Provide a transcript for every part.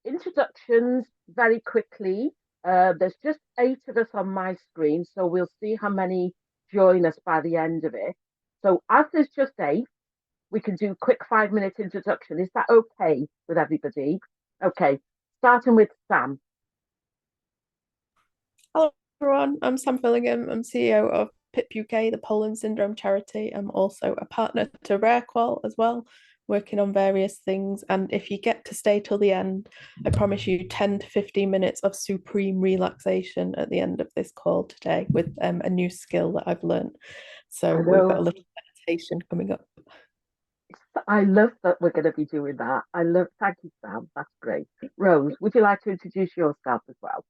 Introductions very quickly. There's just 8 of us on my screen, so we'll see how many join us by the end of it. So as there's just 8, we can do quick 5-minute introduction. Is that okay with everybody? Okay, starting with Sam. Hello everyone, I'm Sam Fillingham. I'm CEO of PIP UK, the Poland Syndrome charity. I'm also a partner to RareQual as well, working on various things. And if you get to stay till the end, I promise you 10 to 15 minutes of supreme relaxation at the end of this call today with a new skill that I've learned. So we've got a little meditation coming up. I love that we're going to be doing that. Thank you, Sam. That's great. Rose, would you like to introduce yourself as well?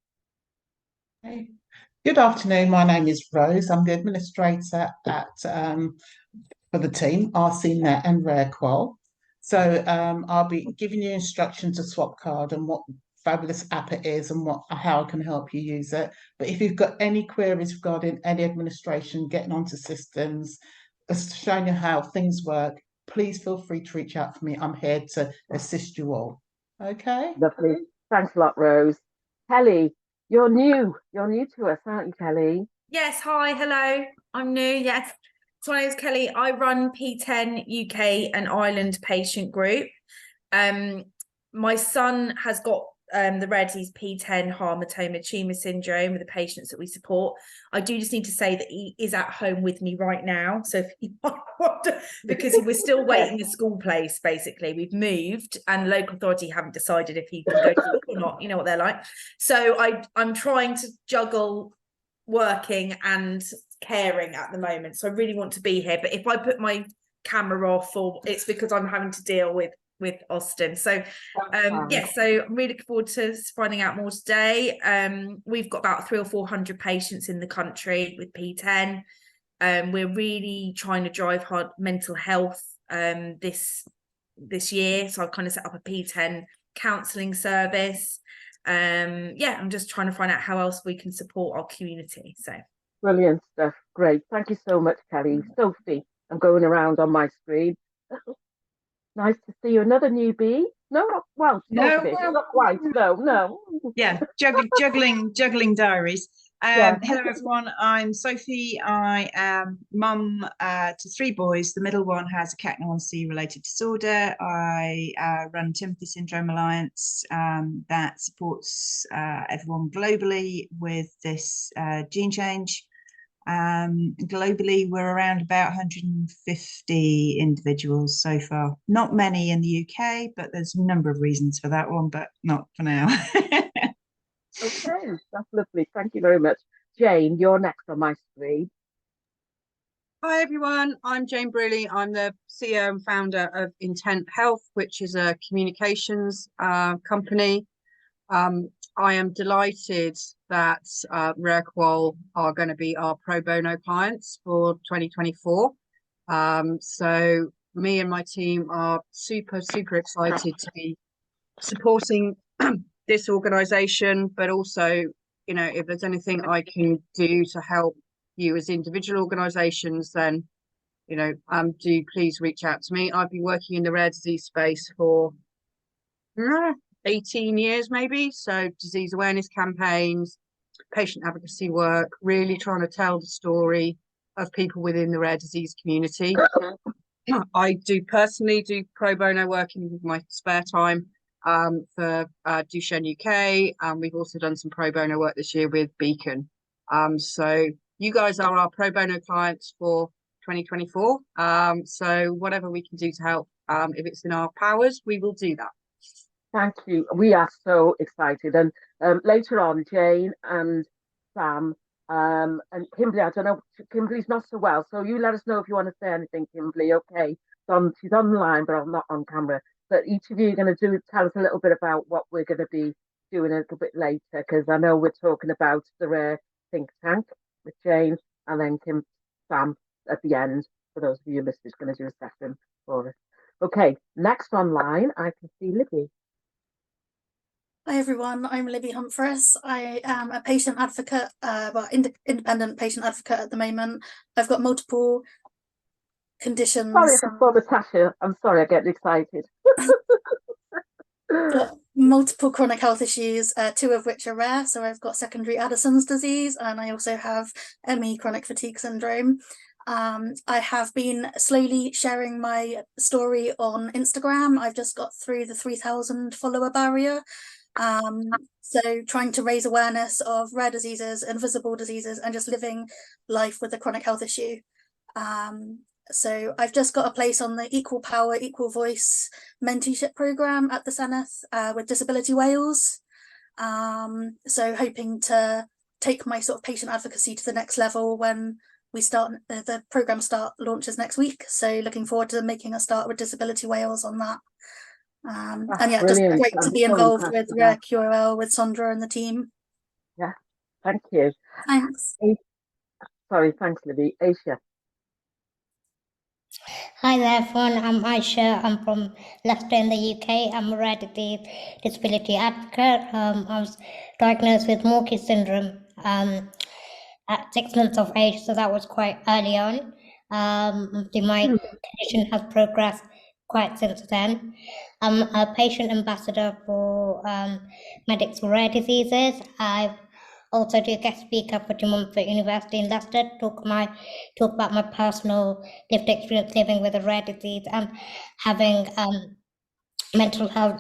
Good afternoon. My name is Rose. I'm the administrator at for the team, RCNet and RareQual. So I'll be giving you instructions to SwapCard and what fabulous app it is and how I can help you use it. But if you've got any queries regarding any administration, getting onto systems, showing you how things work, please feel free to reach out to me. I'm here to assist you all. Okay? Lovely. Thanks a lot, Rose. Kelly, you're new to us, aren't you, Kelly? Yes, hi, hello. I'm new, yes. So my name's Kelly. I run PTEN UK and Ireland patient group. My son has got the rare disease P10 hematoma tumor syndrome with the patients that we support. I do just need to say that he is at home with me right now. So if you want to, because we're still waiting a school place, basically. We've moved and local authority haven't decided if he can go to school or not. You know what they're like. So I'm trying to juggle working and caring at the moment. So I really want to be here. But if I put my camera off, or it's because I'm having to deal with Austin. So so I'm really looking forward to finding out more today. We've got about 300 or 400 patients in the country with P10. We're really trying to drive hard mental health this year. So I've kind of set up a P10 counselling service. I'm just trying to find out how else we can support our community. So brilliant stuff. Great. Thank you so much, Kelly. Sophie, I'm going around on my screen. Nice to see you. Another newbie. No, well, not quite. No. Yeah, juggling diaries. Hello everyone, I'm Sophie. I am mum to 3 boys. The middle one has a CACNA1C related disorder. I run Timothy Syndrome Alliance that supports everyone globally with this gene change. Globally, we're around about 150 individuals so far. Not many in the UK, but there's a number of reasons for that one, but not for now. Okay, that's lovely. Thank you very much. Jane, you're next on my screen. Hi everyone, I'm Jane Brewley. I'm the CEO and founder of Intent Health, which is a communications company. I am delighted that RareQual are going to be our pro bono clients for 2024. So me and my team are super excited to be supporting this organisation, but also, you know, if there's anything I can do to help you as individual organisations, then, you know, do please reach out to me. I've been working in the rare disease space for 18 years maybe, so disease awareness campaigns, patient advocacy work, really trying to tell the story of people within the rare disease community. I do personally do pro bono work in my spare time for Duchenne UK, and we've also done some pro bono work this year with Beacon. So you guys are our pro bono clients for 2024. So whatever we can do to help, if it's in our powers, we will do that. Thank you. We are so excited. And later on, Jane and Sam and Kimberly, I don't know, Kimberly's not so well. So you let us know if you want to say anything, Kimberly. Okay. She's on the line, but I'm not on camera. But each of you are going to tell us a little bit about what we're going to be doing a little bit later, because I know we're talking about the rare think tank with Jane, and then Sam at the end, for those of you who missed, is going to do a session for us. Okay, next online, I can see Libby. Hi everyone, I'm Libby Humphreys. I am a patient advocate, independent patient advocate at the moment. I've got multiple conditions. Sorry, Natasha. I'm sorry, I get excited. multiple chronic health issues, 2 of which are rare. So I've got secondary Addison's disease, and I also have ME, chronic fatigue syndrome. I have been slowly sharing my story on Instagram. I've just got through the 3,000 follower barrier. So trying to raise awareness of rare diseases, invisible diseases, and just living life with a chronic health issue. So I've just got a place on the Equal Power, Equal Voice mentorship programme at the Senedd with Disability Wales. So hoping to take my sort of patient advocacy to the next level when we start, the programme launches next week. So looking forward to making a start with Disability Wales on that. And yeah, Brilliant. just great to be involved with Rare QOL with Sondra and the team. Yeah, thank you. Thanks. Sorry, thanks, Libby. Aisha. Hi there, everyone. I'm Aisha. I'm from Leicester in the UK. I'm a rare disease disability advocate. I was diagnosed with Morky syndrome at 6 months of age, so that was quite early on. My condition has progressed quite since then. I'm a patient ambassador for Medics for Rare Diseases. I also do guest speaker for De Montfort University in Leicester, talk about my personal lived experience living with a rare disease and having mental health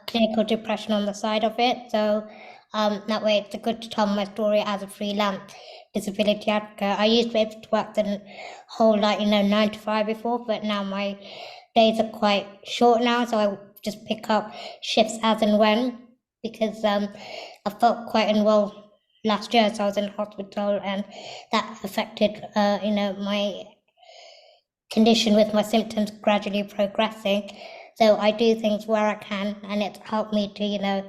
clinical depression on the side of it. So that way it's good to tell my story as a freelance disability advocate. I used to be able to work the whole 9 to 5 before, but now my days are quite short now, so I just pick up shifts as and when, because I felt quite unwell last year, so I was in hospital, and that affected my condition with my symptoms gradually progressing. So I do things where I can, and it's helped me to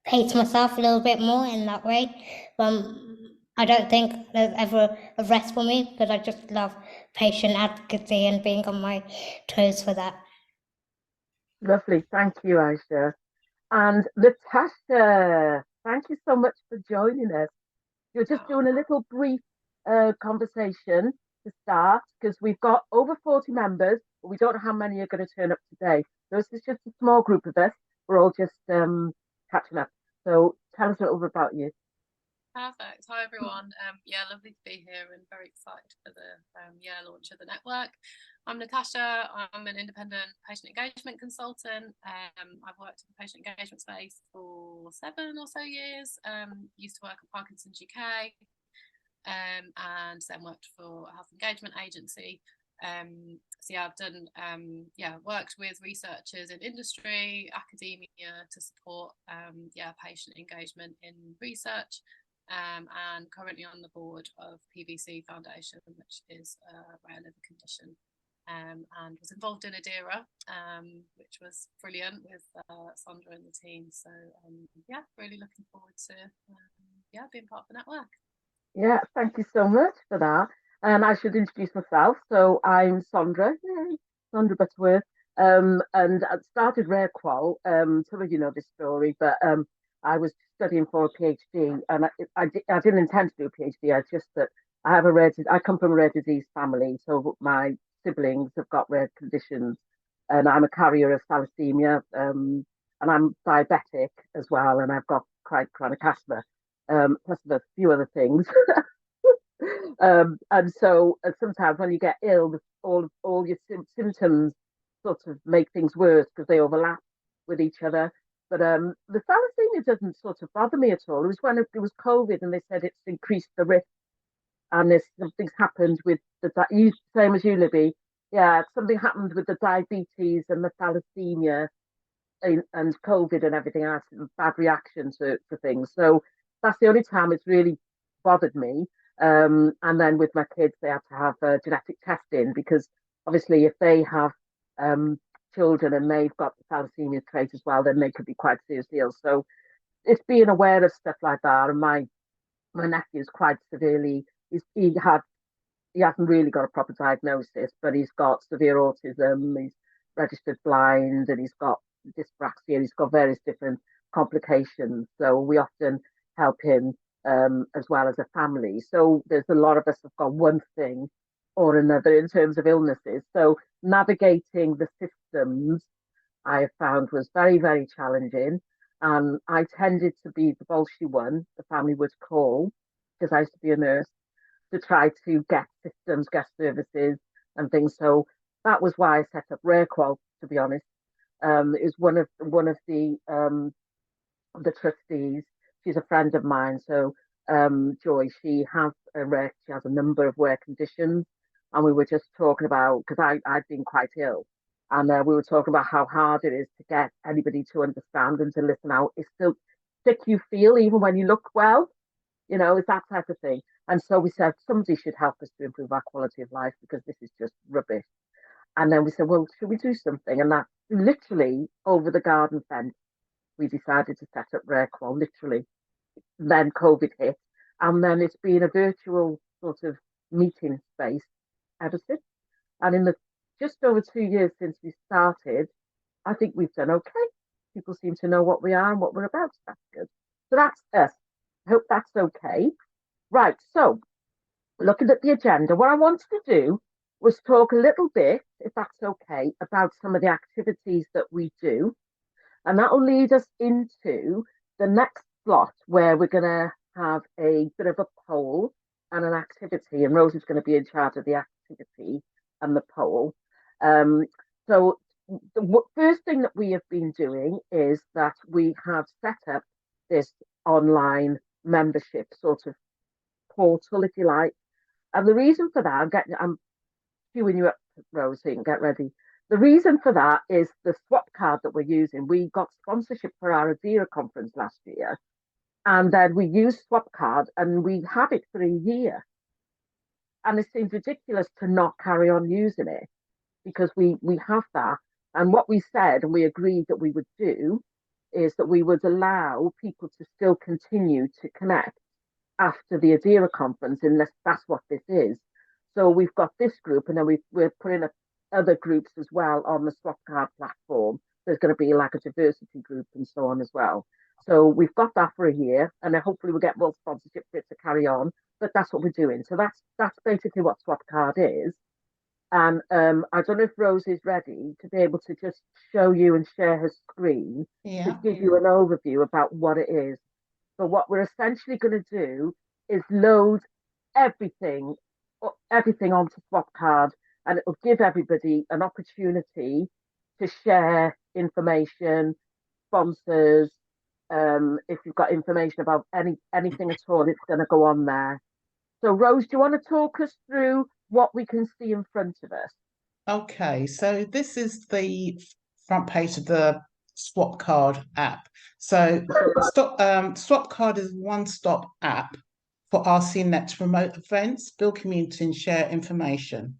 pace myself a little bit more in that way. I don't think there's ever a rest for me, because I just love patient advocacy and being on my toes for that. Lovely, thank you, Aisha. And Natasha, thank you so much for joining us. You're just doing a little brief conversation to start, because we've got over 40 members, but we don't know how many are going to turn up today. So this is just a small group of us. We're all just catching up. So tell us a little bit about you. Perfect. Hi everyone. Yeah, lovely to be here and very excited for the launch of the network. I'm Natasha. I'm an independent patient engagement consultant. I've worked in the patient engagement space for 7 or so years. Used to work at Parkinson's UK, and then worked for a health engagement agency. So yeah, I've done worked with researchers in industry, academia to support patient engagement in research. And currently on the board of PVC Foundation, which is a rare liver condition, and was involved in EDIRA, which was brilliant with Sondra and the team. So really looking forward to being part of the network. Yeah, thank you so much for that. I should introduce myself. So I'm Sondra, Sondra Butterworth, and I started Rare Qual. Some of you know this story, but I was studying for a PhD, and I didn't intend to do a PhD. It's just that I come from a rare disease family, so my siblings have got rare conditions, and I'm a carrier of thalassemia, and I'm diabetic as well, and I've got chronic asthma, plus a few other things. And so sometimes when you get ill, all your symptoms sort of make things worse because they overlap with each other. But the thalassemia doesn't sort of bother me at all. It was when it was COVID, and they said it's increased the risk, and something's happened with same as you, Libby. Yeah, something happened with the diabetes and the thalassemia and COVID and everything else, bad reaction to things. So that's the only time it's really bothered me. And then with my kids, they have to have genetic testing, because obviously if they have children and they've got the thalassemia trait as well, then they could be quite serious deals. So it's being aware of stuff like that. And my nephew is quite severely, he hasn't really got a proper diagnosis, but he's got severe autism, he's registered blind, and he's got dyspraxia, he's got various different complications. So we often help him as well as a family. So there's a lot of us have got one thing or another in terms of illnesses. So navigating the systems I have found was very, very challenging. I tended to be the bolshy one, the family would call, because I used to be a nurse, to try to get systems, get services and things. So that was why I set up RareQual, to be honest. Is one of the trustees. She's a friend of mine. So Joy, she has a number of rare conditions, and we were just talking about, because I'd been quite ill, and we were talking about how hard it is to get anybody to understand and to listen out. It's still sick you feel even when you look well, it's that type of thing. And so we said somebody should help us to improve our quality of life because this is just rubbish. And then we said, well, should we do something? And that literally over the garden fence, we decided to set up RareQual, literally. Then COVID hit, and then it's been a virtual sort of meeting space ever since. And in the just over 2 years since we started, I think we've done okay. People seem to know what we are and what we're about. So that's good. So that's us. I hope that's okay. Right. So looking at the agenda, what I wanted to do was talk a little bit, if that's okay, about some of the activities that we do. And that will lead us into the next slot where we're going to have a bit of a poll and an activity. And Rose is going to be in charge of the activity and the poll. So the first thing that we have been doing is that we have set up this online membership sort of portal, if you like. And the reason for that, I'm queuing you up, Rose, so you can get ready. The reason for that is the SwapCard that we're using. We got sponsorship for our EDIRA conference last year, and then we used SwapCard, and we had it for a year. And it seems ridiculous to not carry on using it because we have that. And what we said and we agreed that we would do is that we would allow people to still continue to connect after the EDIRA conference, unless that's what this is. So we've got this group, and then we're putting up other groups as well on the SwapCard platform. There's going to be like a diversity group and so on as well. So we've got that for a year, and then hopefully we'll get more sponsorship for it to carry on. But that's what we're doing. So that's basically what SwapCard is. And I don't know if Rose is ready to be able to just show you and share her screen to give you an overview about what it is. So what we're essentially going to do is load everything onto SwapCard, and it will give everybody an opportunity to share information, sponsors. If you've got information about anything at all, it's going to go on there. So Rose, do you want to talk us through what we can see in front of us? Okay, so this is the front page of the SwapCard app. So SwapCard is a one-stop app for RCNet to promote events, build community and share information.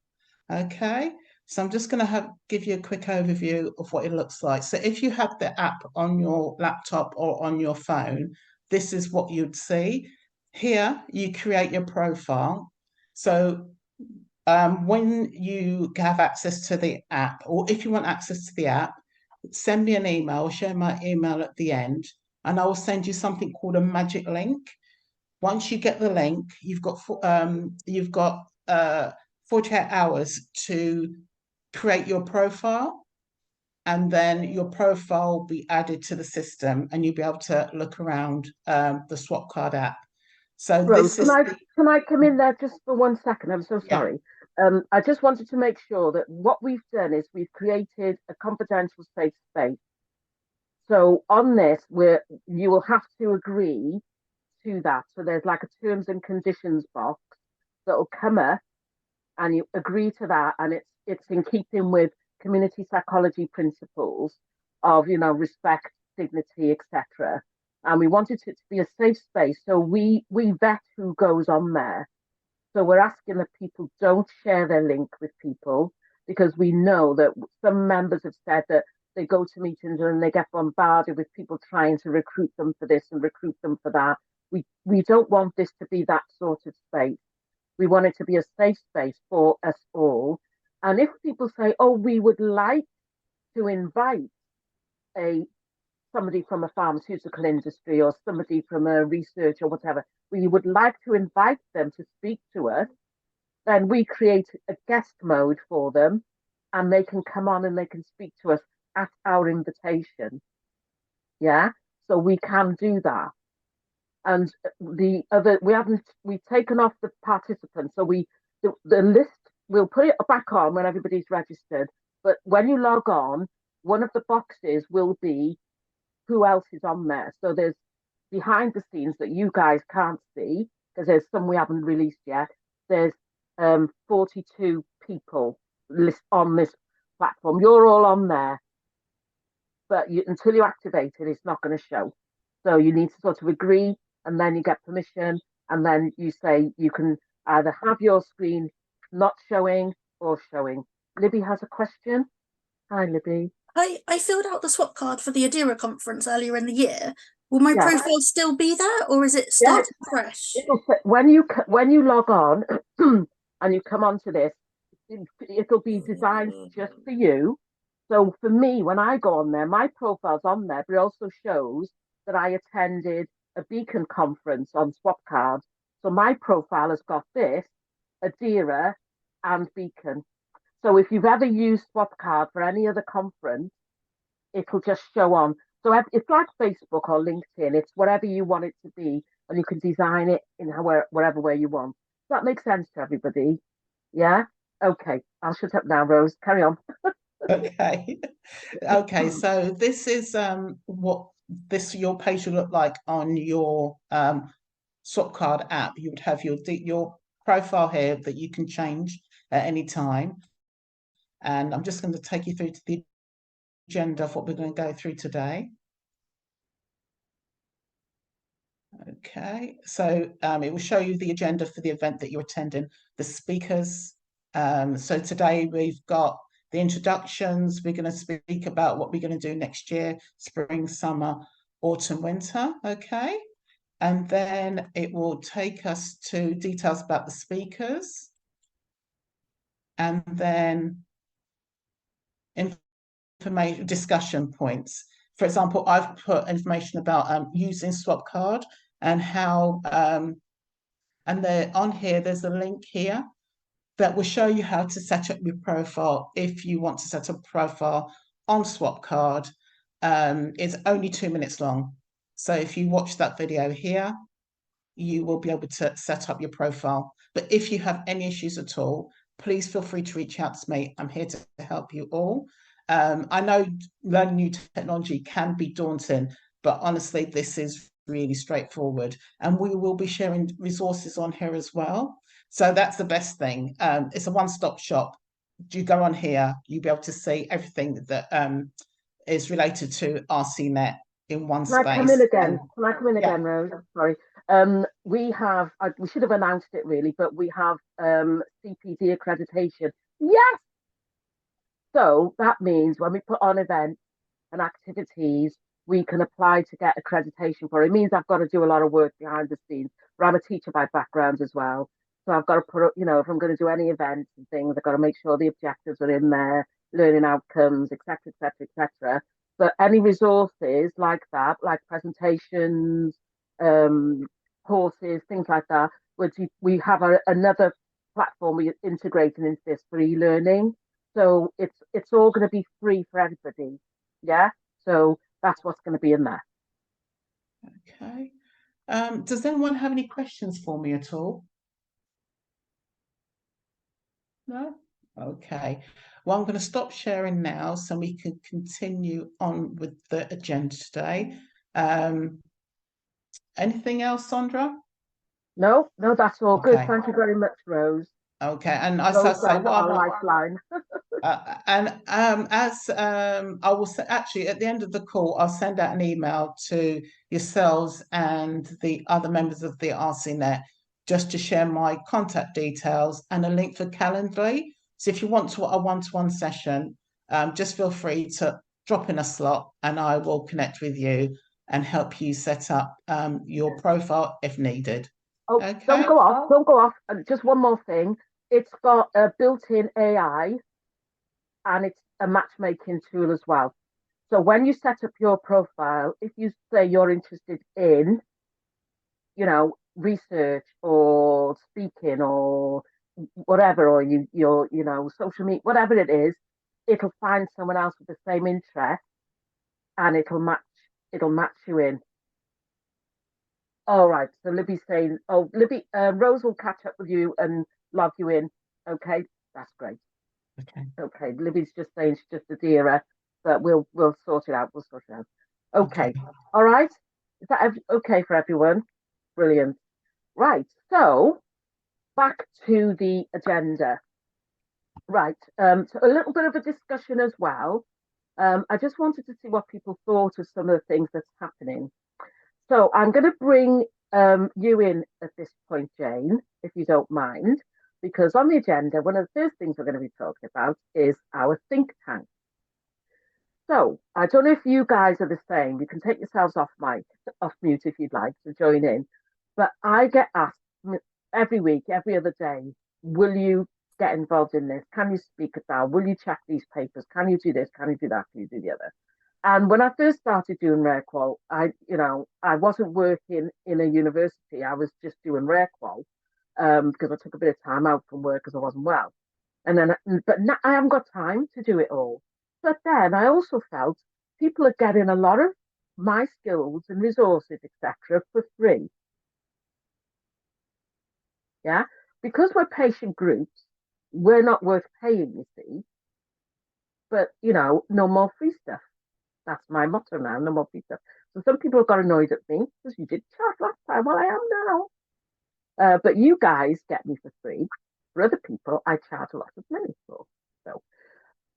Okay, so I'm just going to give you a quick overview of what it looks like. So if you have the app on your laptop or on your phone, this is what you'd see. Here, you create your profile. So when you have access to the app, or if you want access to the app, send me an email, share my email at the end, and I will send you something called a magic link. Once you get the link, you've got 48 hours to create your profile, and then your profile will be added to the system, and you'll be able to look around the SwapCard app. So Rose, can I come in there just for 1 second? I'm so sorry. I just wanted to make sure that what we've done is we've created a confidential safe space. So on this, you will have to agree to that. So there's like a terms and conditions box that will come up, and you agree to that, and it's in keeping with community psychology principles of respect, dignity, etc. And we wanted it to be a safe space, so we vet who goes on there. So we're asking that people don't share their link with people, because we know that some members have said that they go to meetings and they get bombarded with people trying to recruit them for this and recruit them for that. We don't want this to be that sort of space. We want it to be a safe space for us all. And if people say, oh, we would like to invite somebody from a pharmaceutical industry or somebody from a research or whatever, we would like to invite them to speak to us, then we create a guest mode for them, and they can come on and they can speak to us at our invitation. Yeah, so we can do that. And we've taken off the participants. So the list, we'll put it back on when everybody's registered. But when you log on, one of the boxes will be who else is on there. So there's behind the scenes that you guys can't see, because there's some we haven't released yet. There's 42 people on this platform. You're all on there, but until you activate it, it's not going to show. So you need to sort of agree, and then you get permission, and then you say you can either have your screen not showing or showing. Libby has a question. Hi, Libby. I filled out the swap card for the EDIRA conference earlier in the year. Will my Yeah. profile still be there, or is it starting fresh? When you log on and you come onto this, it'll be designed just for you. So for me, when I go on there, my profile's on there, but it also shows that I attended a Beacon conference on SwapCard. So my profile has got this, EDIRA and Beacon. So if you've ever used SwapCard for any other conference, it'll just show on. So it's like Facebook or LinkedIn. It's whatever you want it to be, and you can design it in wherever way you want. Does that make sense to everybody? Yeah? Okay, I'll shut up now, Rose. Carry on. Okay. Okay, so this is what your page will look like on your SwapCard app. You would have your profile here that you can change at any time. And I'm just going to take you through to the agenda of what we're going to go through today. Okay, so it will show you the agenda for the event that you're attending, the speakers. So today we've got the introductions. We're going to speak about what we're going to do next year, spring, summer, autumn, winter. Okay, and then it will take us to details about the speakers, and then information discussion points. For example, I've put information about using SwapCard and how, and on here, there's a link here that will show you how to set up your profile if you want to set up a profile on SwapCard. It's only 2 minutes long. So if you watch that video here, you will be able to set up your profile. But if you have any issues at all, please feel free to reach out to me. I'm here to help you all. I know learning new technology can be daunting, but honestly, this is really straightforward. And we will be sharing resources on here as well. So that's the best thing. It's a one-stop shop. You go on here, you'll be able to see everything that is related to RCNet in one space. Can I come in again? Can I come in again, Rose? Sorry. We should have announced it really, but we have CPD accreditation. Yes! So that means when we put on events and activities, we can apply to get accreditation for it. It means I've got to do a lot of work behind the scenes, but I'm a teacher by background as well. So I've got to put up, if I'm going to do any events and things, I've got to make sure the objectives are in there, learning outcomes, etc., etc., etc. But any resources like that, like presentations, courses, things like that, which we have another platform we're integrating into this for e-learning. So it's all going to be free for everybody. Yeah. So that's what's going to be in there. Okay. Does anyone have any questions for me at all? No? Okay. Well, I'm going to stop sharing now so we can continue on with the agenda today. Anything else, Sondra? No, that's all good. Thank you very much, Rose. Okay, and as I say, what our lifeline. I will actually at the end of the call, I'll send out an email to yourselves and the other members of the RCNet just to share my contact details and a link for Calendly. So if you want to a one-to-one session, just feel free to drop in a slot and I will connect with you and help you set up your profile if needed. Oh, okay. Don't go off. Just one more thing. It's got a built-in AI and it's a matchmaking tool as well. So when you set up your profile, if you say you're interested in, research or speaking or whatever, or you're social media, whatever it is, it'll find someone else with the same interest, and it'll match you in. All right. So Libby's saying, oh, Libby, Rose will catch up with you and log you in. Okay, that's great. Okay. Okay. Libby's just saying she's just EDIRA, but we'll sort it out. We'll sort it out. Okay. All right. Is that okay for everyone? Brilliant. Right. So back to the agenda. Right. So a little bit of a discussion as well. I just wanted to see what people thought of some of the things that's happening. So I'm going to bring you in at this point, Jane, if you don't mind, because on the agenda, one of the first things we're going to be talking about is our think tank. So I don't know if you guys are the same. You can take yourselves off mute if you'd like to join in. But I get asked every week, every other day, will you get involved in this? Can you speak at that? Will you check these papers? Can you do this? Can you do that? Can you do the other? And when I first started doing RareQual, I wasn't working in a university. I was just doing RareQual because I took a bit of time out from work because I wasn't well. But now I haven't got time to do it all. But then I also felt people are getting a lot of my skills and resources, etc., for free. Yeah, because we're patient groups, we're not worth paying, you see. But no more free stuff. That's my motto now, no more free stuff. So some people got annoyed at me because you did charge last time. Well, I am now. But you guys get me for free. For other people, I charge a lot of money for. So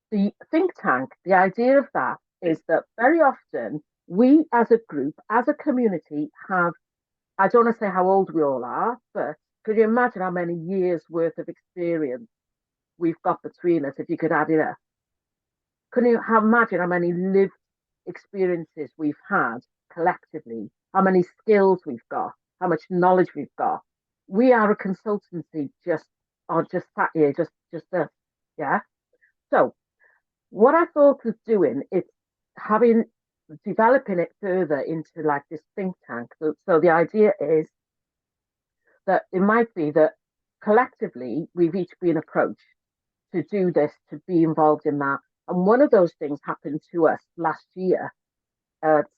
the think tank, the idea of that is that very often we as a group, as a community have, I don't want to say how old we all are, but could you imagine how many years worth of experience we've got between us if you could add it up? Can you imagine how many lived experiences we've had collectively, how many skills we've got, how much knowledge we've got? We are a consultancy just sat here, just us, yeah? So what I thought of doing is developing it further into like this think tank. So the idea is that it might be that collectively we've each been approached to do this, to be involved in that. And one of those things happened to us last year.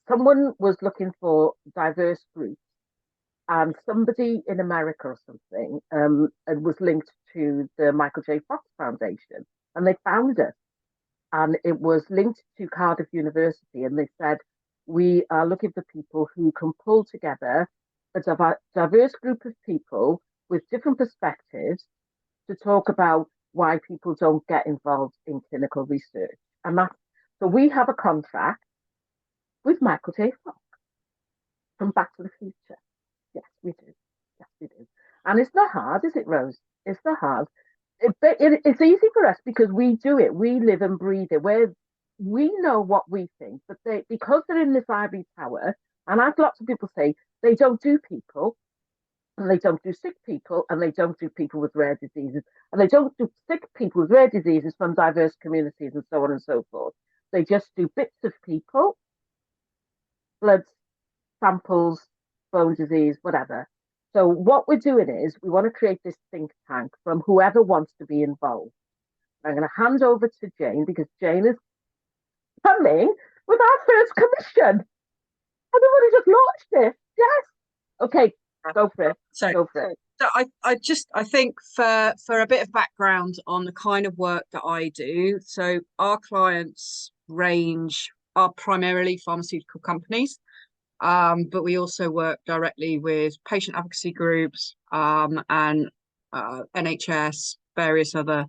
Someone was looking for diverse groups, and somebody in America or something and was linked to the Michael J. Fox Foundation, and they found it. And it was linked to Cardiff University, and they said, we are looking for people who can pull together a diverse group of people with different perspectives to talk about why people don't get involved in clinical research. And so we have a contract with Michael J. Fox from Back to the Future. Yes, we do. Yes, we do. And it's not hard, is it, Rose? It's not hard. It's easy for us because we do it. We live and breathe it. We know what we think, but because they're in this ivory tower, and as lots of people say, they don't do people, and they don't do sick people, and they don't do people with rare diseases, and they don't do sick people with rare diseases from diverse communities and so on and so forth. They just do bits of people, blood samples, bone disease, whatever. So what we're doing is we want to create this think tank from whoever wants to be involved. I'm going to hand over to Jane because Jane is coming with our first commission. Everybody just launched it. Yes. Okay, go for it. Go for it. So I think for a bit of background on the kind of work that I do. So our clients are primarily pharmaceutical companies. But we also work directly with patient advocacy groups and NHS, various other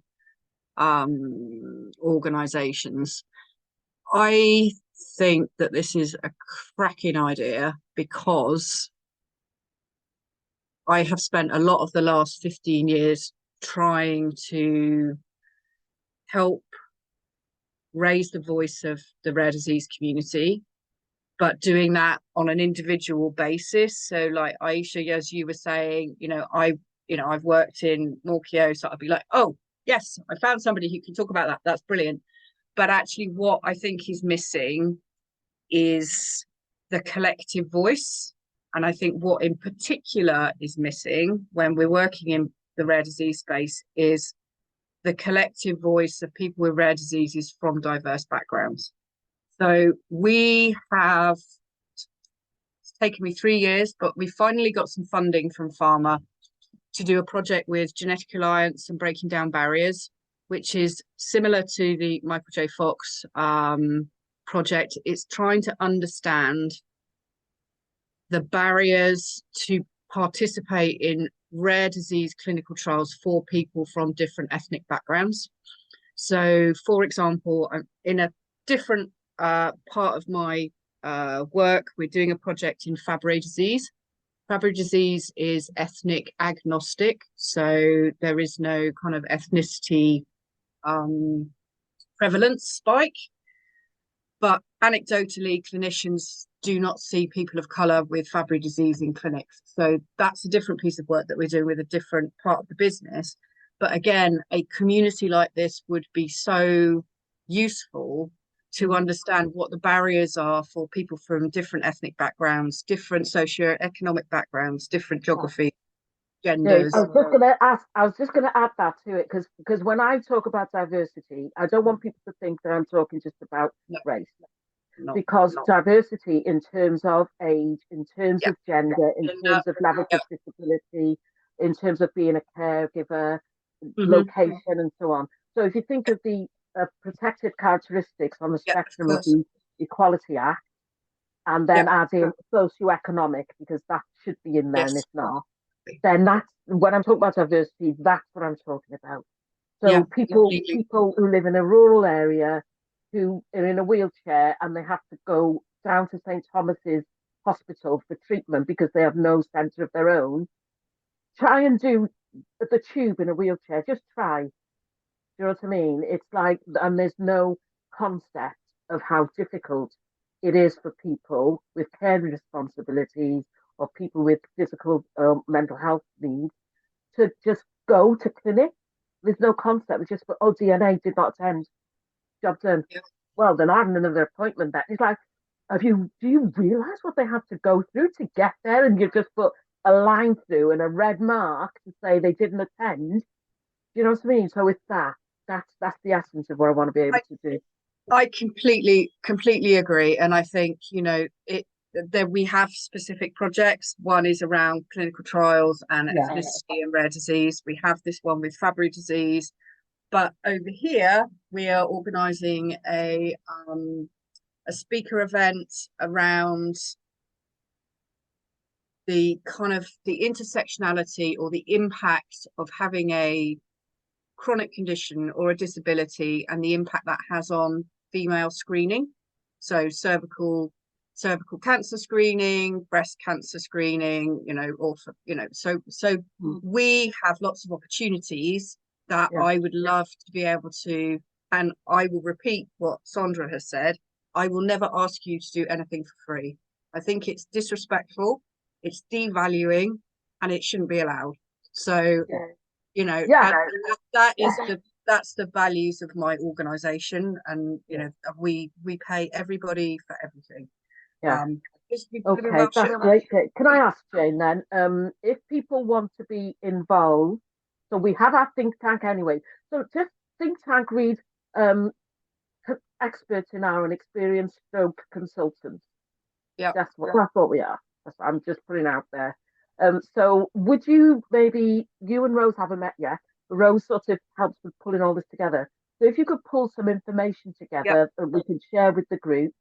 organisations. I think that this is a cracking idea because I have spent a lot of the last 15 years trying to help raise the voice of the rare disease community, but doing that on an individual basis. So like Aisha, as you were saying, I've worked in Morkio, so I'd be like, oh yes, I found somebody who can talk about that. That's brilliant. But actually what I think is missing is the collective voice. And I think what in particular is missing when we're working in the rare disease space is the collective voice of people with rare diseases from diverse backgrounds. So we have, it's taken me 3 years, but we finally got some funding from pharma to do a project with Genetic Alliance and Breaking Down Barriers, which is similar to the Michael J. Fox project. It's trying to understand the barriers to participate in rare disease clinical trials for people from different ethnic backgrounds. So, for example, in a different part of my work, we're doing a project in Fabry disease. Fabry disease is ethnic agnostic, so there is no kind of ethnicity prevalence spike. But anecdotally, clinicians do not see people of colour with Fabry disease in clinics. So that's a different piece of work that we're doing with a different part of the business. But again, a community like this would be so useful to understand what the barriers are for people from different ethnic backgrounds, different socioeconomic backgrounds, different geography, genders. I was just gonna add that to it, because when I talk about diversity, I don't want people to think that I'm talking just about race. Because diversity in terms of age, in terms of gender, in terms of levels of disability, in terms of being a caregiver, location, and so on. So if you think of the protected characteristics on the spectrum of the Equality Act, and then add in socioeconomic, because that should be in there, and it's not, then that's when I'm talking about diversity, that's what I'm talking about. So people who live in a rural area, who are in a wheelchair and they have to go down to St. Thomas's Hospital for treatment because they have no centre of their own, try and do the tube in a wheelchair. Just try. Do you know what I mean? It's like, and there's no concept of how difficult it is for people with care responsibilities or people with physical mental health needs to just go to clinic. There's no concept. It's just, oh, DNA did not attend. Job done. Well, then I have another appointment. That it's like, do you realise what they have to go through to get there? And you just put a line through and a red mark to say they didn't attend. Do you know what I mean? So it's that's the essence of what I want to be able to do. I completely agree, and I think that we have specific projects. One is around clinical trials and ethnicity and rare disease. We have this one with Fabry disease. But over here, we are organising a speaker event around the kind of the intersectionality or the impact of having a chronic condition or a disability and the impact that has on female screening. So cervical cancer screening, breast cancer screening, so we have lots of opportunities that I would love to be able to, and I will repeat what Sondra has said, I will never ask you to do anything for free. I think it's disrespectful, it's devaluing, and it shouldn't be allowed. So, that's the values of my organisation, and we pay everybody for everything. Okay, that's great. Can I ask Jane then, if people want to be involved? So we have our think tank anyway. So just think tank read experts in our experienced stroke consultants. Yeah, that's what we are. I'm just putting out there. So would you, maybe you and Rose haven't met yet. Rose sort of helps with pulling all this together. So if you could pull some information together that we can share with the group,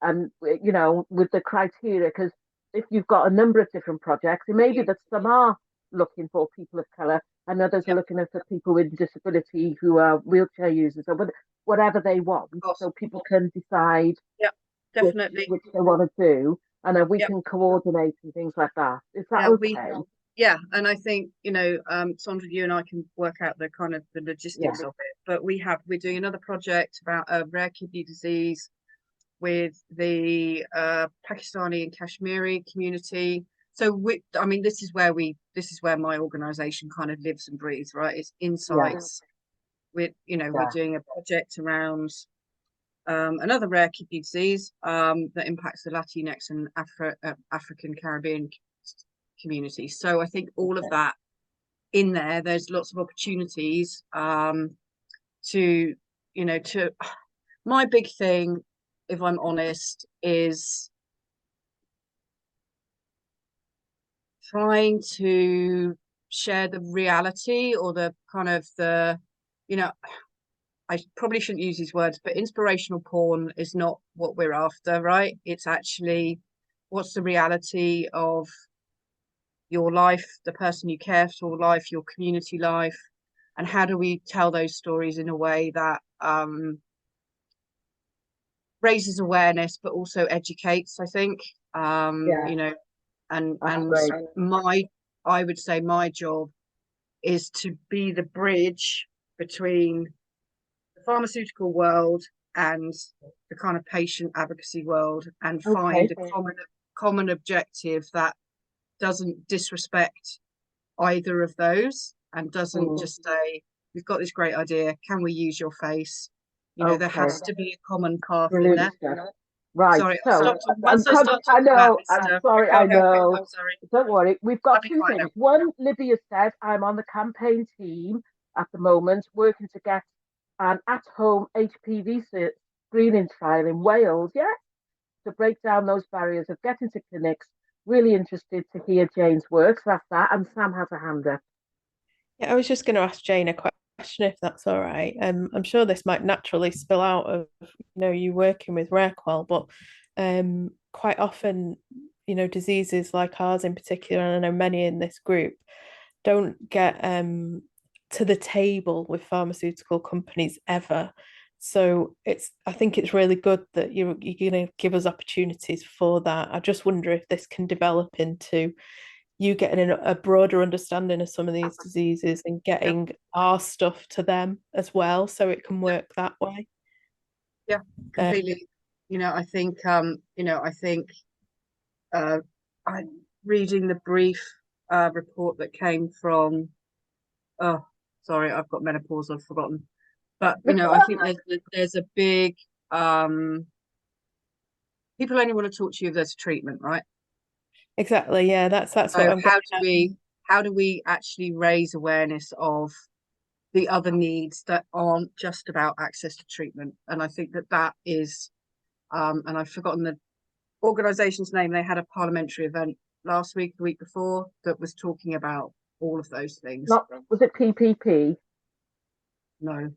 and with the criteria, because if you've got a number of different projects, it may be that some are looking for people of colour and others are looking for people with disability who are wheelchair users or whatever they want, so people can decide definitely which they want to do, and then we can coordinate and things like that. Is that okay? And I think Sondra, you and I can work out the kind of the logistics of it, but we're doing another project about a rare kidney disease with the Pakistani and Kashmiri community. So this is where my organisation kind of lives and breathes, right? It's insights. We're doing a project around another rare kidney disease that impacts the Latinx and African Caribbean community. So I think all of that in there's lots of opportunities to, you know, to my big thing, if I'm honest, is trying to share the reality, or the kind of the, you know, I probably shouldn't use these words, but inspirational porn is not what we're after, right? It's actually, what's the reality of your life, the person you care for life, your community life, and how do we tell those stories in a way that raises awareness but also educates, I think. You know, and I would say my job is to be the bridge between the pharmaceutical world and the kind of patient advocacy world, and find a common objective that doesn't disrespect either of those, and doesn't just say, we've got this great idea, can we use your face? You know, there has to be a common path in there. Right. Sorry, So I'm sorry, I know. I'm sorry. Don't worry. We've got two things. One, Libby has said, I'm on the campaign team at the moment, working to get an at-home HPV screening trial in Wales, to break down those barriers of getting to clinics. Really interested to hear Jane's work. So that's that. And Sam has a hand up. Yeah, I was just going to ask Jane a question, if that's all right. I'm sure this might naturally spill out of, you know, you working with RareQual, but quite often, you know, diseases like ours in particular, and I know many in this group, don't get to the table with pharmaceutical companies ever. So I think it's really good that you're going to give us opportunities for that. I just wonder if this can develop into you getting a broader understanding of some of these diseases and getting our stuff to them as well, so it can work that way. Yeah, completely. You know, I think I'm reading the brief report that came from, oh, sorry, I've got menopause, I've forgotten. But, you know, I think there's a big, people only want to talk to you if there's a treatment, right? Exactly, yeah, that's so what I'm how do we actually raise awareness of the other needs that aren't just about access to treatment? And I think that is, and I've forgotten the organisation's name, they had a parliamentary event last week, the week before, that was talking about all of those things. Was it PPP? No.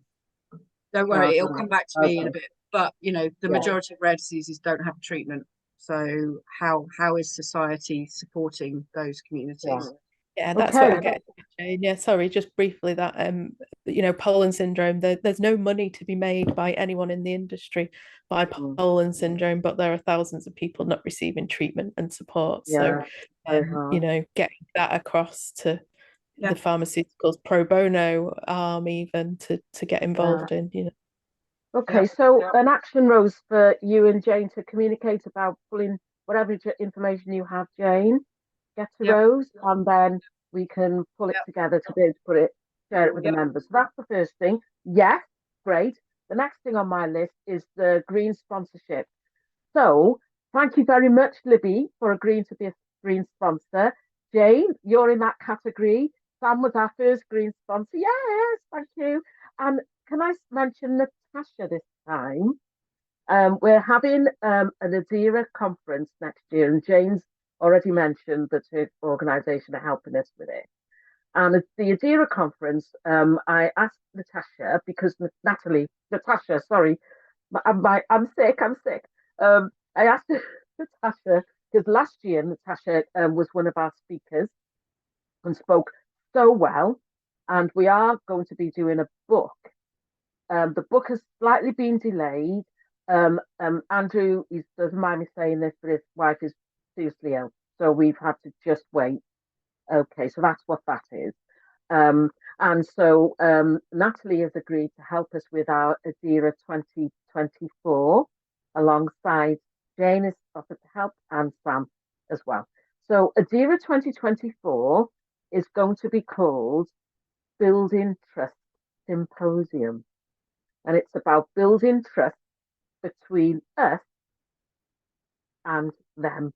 Don't worry, it'll come back to me in a bit. But, you know, the majority of rare diseases don't have a treatment. So how is society supporting those communities? Yeah, that's what I get. Yeah, sorry, just briefly that you know, Poland syndrome, there's no money to be made by anyone in the industry by Poland syndrome, but there are thousands of people not receiving treatment and support. So you know, getting that across to the pharmaceuticals pro bono arm even to get involved in, you know. Okay, so an action, Rose, for you and Jane to communicate about pulling whatever information you have, Jane, get to Rose, and then we can pull it together to be able to share it with the members. So that's the first thing. Yes, great. The next thing on my list is the green sponsorship. So thank you very much, Libby, for agreeing to be a green sponsor. Jane, you're in that category. Sam was our first green sponsor. Yes, thank you. And can I mention Natasha this time? We're having an EDIRA conference next year, and Jane's already mentioned that her organisation are helping us with it. And at the EDIRA conference, I asked Natasha, because Natasha, sorry, I'm sick. I asked Natasha, because last year Natasha was one of our speakers and spoke so well, and we are going to be doing a book. The book has slightly been delayed. Andrew, he doesn't mind me saying this, but his wife is seriously ill, so we've had to just wait. Okay, so that's what that is. And so Natalie has agreed to help us with our EDIRA 2024, alongside Jane has offered to help, and Sam as well. So EDIRA 2024 is going to be called Building Trust Symposium. And it's about building trust between us and them.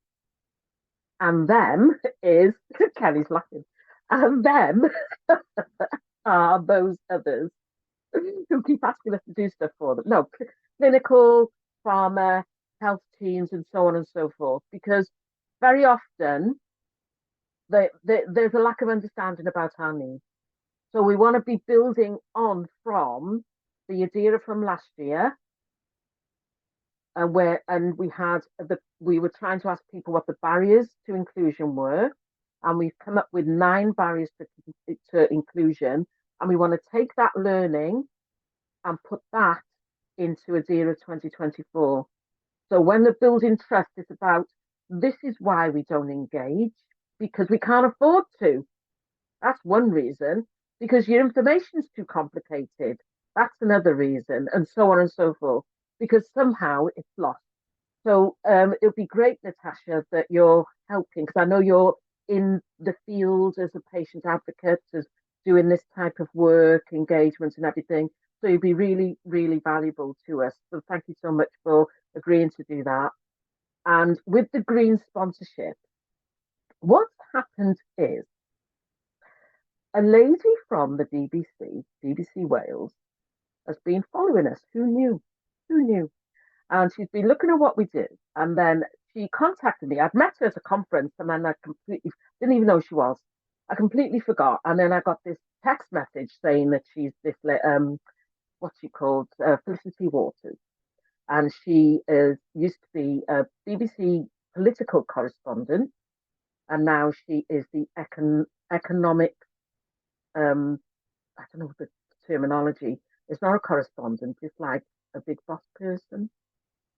And them is, Kelly's laughing, and them are those others who keep asking us to do stuff for them. No, clinical, pharma, health teams, and so on and so forth. Because very often there's a lack of understanding about our needs. So we want to be building on from the EDIRA from last year, and we were trying to ask people what the barriers to inclusion were, and we've come up with 9 barriers to inclusion, and we want to take that learning and put that into EDIRA 2024. So when the building trust is about, this is why we don't engage, because we can't afford to. That's one reason. Because your information's too complicated. That's another reason, and so on and so forth. Because somehow it's lost. So it would be great, Natasha, that you're helping, because I know you're in the field as a patient advocate, as doing this type of work, engagement and everything. So you'd be really, really valuable to us. So thank you so much for agreeing to do that. And with the green sponsorship, what's happened is a lady from the BBC Wales, has been following us. Who knew? Who knew? And she's been looking at what we do. And then she contacted me. I'd met her at a conference, and then I completely didn't even know who she was. I completely forgot. And then I got this text message saying that she's this what's she called? Felicity Waters. And she used to be a BBC political correspondent, and now she is the economic. I don't know the terminology. It's not a correspondent. It's like a big boss person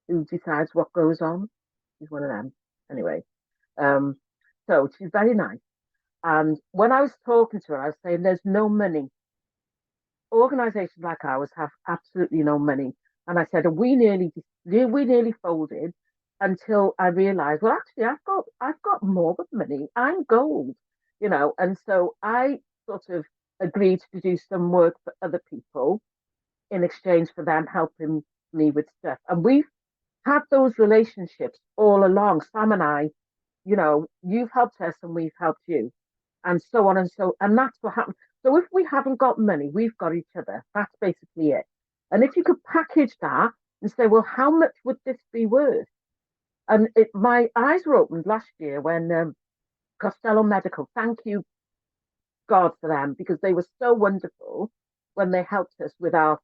who decides what goes on. She's one of them. Anyway, so she's very nice. And when I was talking to her, I was saying there's no money. Organisations like ours have absolutely no money. And I said, we nearly folded until I realised, well, actually, I've got more than money. I'm gold, you know. And so I sort of agreed to do some work for other people in exchange for them helping me with stuff. And we've had those relationships all along. Sam and I, you know, you've helped us and we've helped you, and so on and so. And that's what happened. So if we haven't got money, we've got each other. That's basically it. And if you could package that and say, well, how much would this be worth? And my eyes were opened last year when Costello Medical, thank you God for them, because they were so wonderful when they helped us with our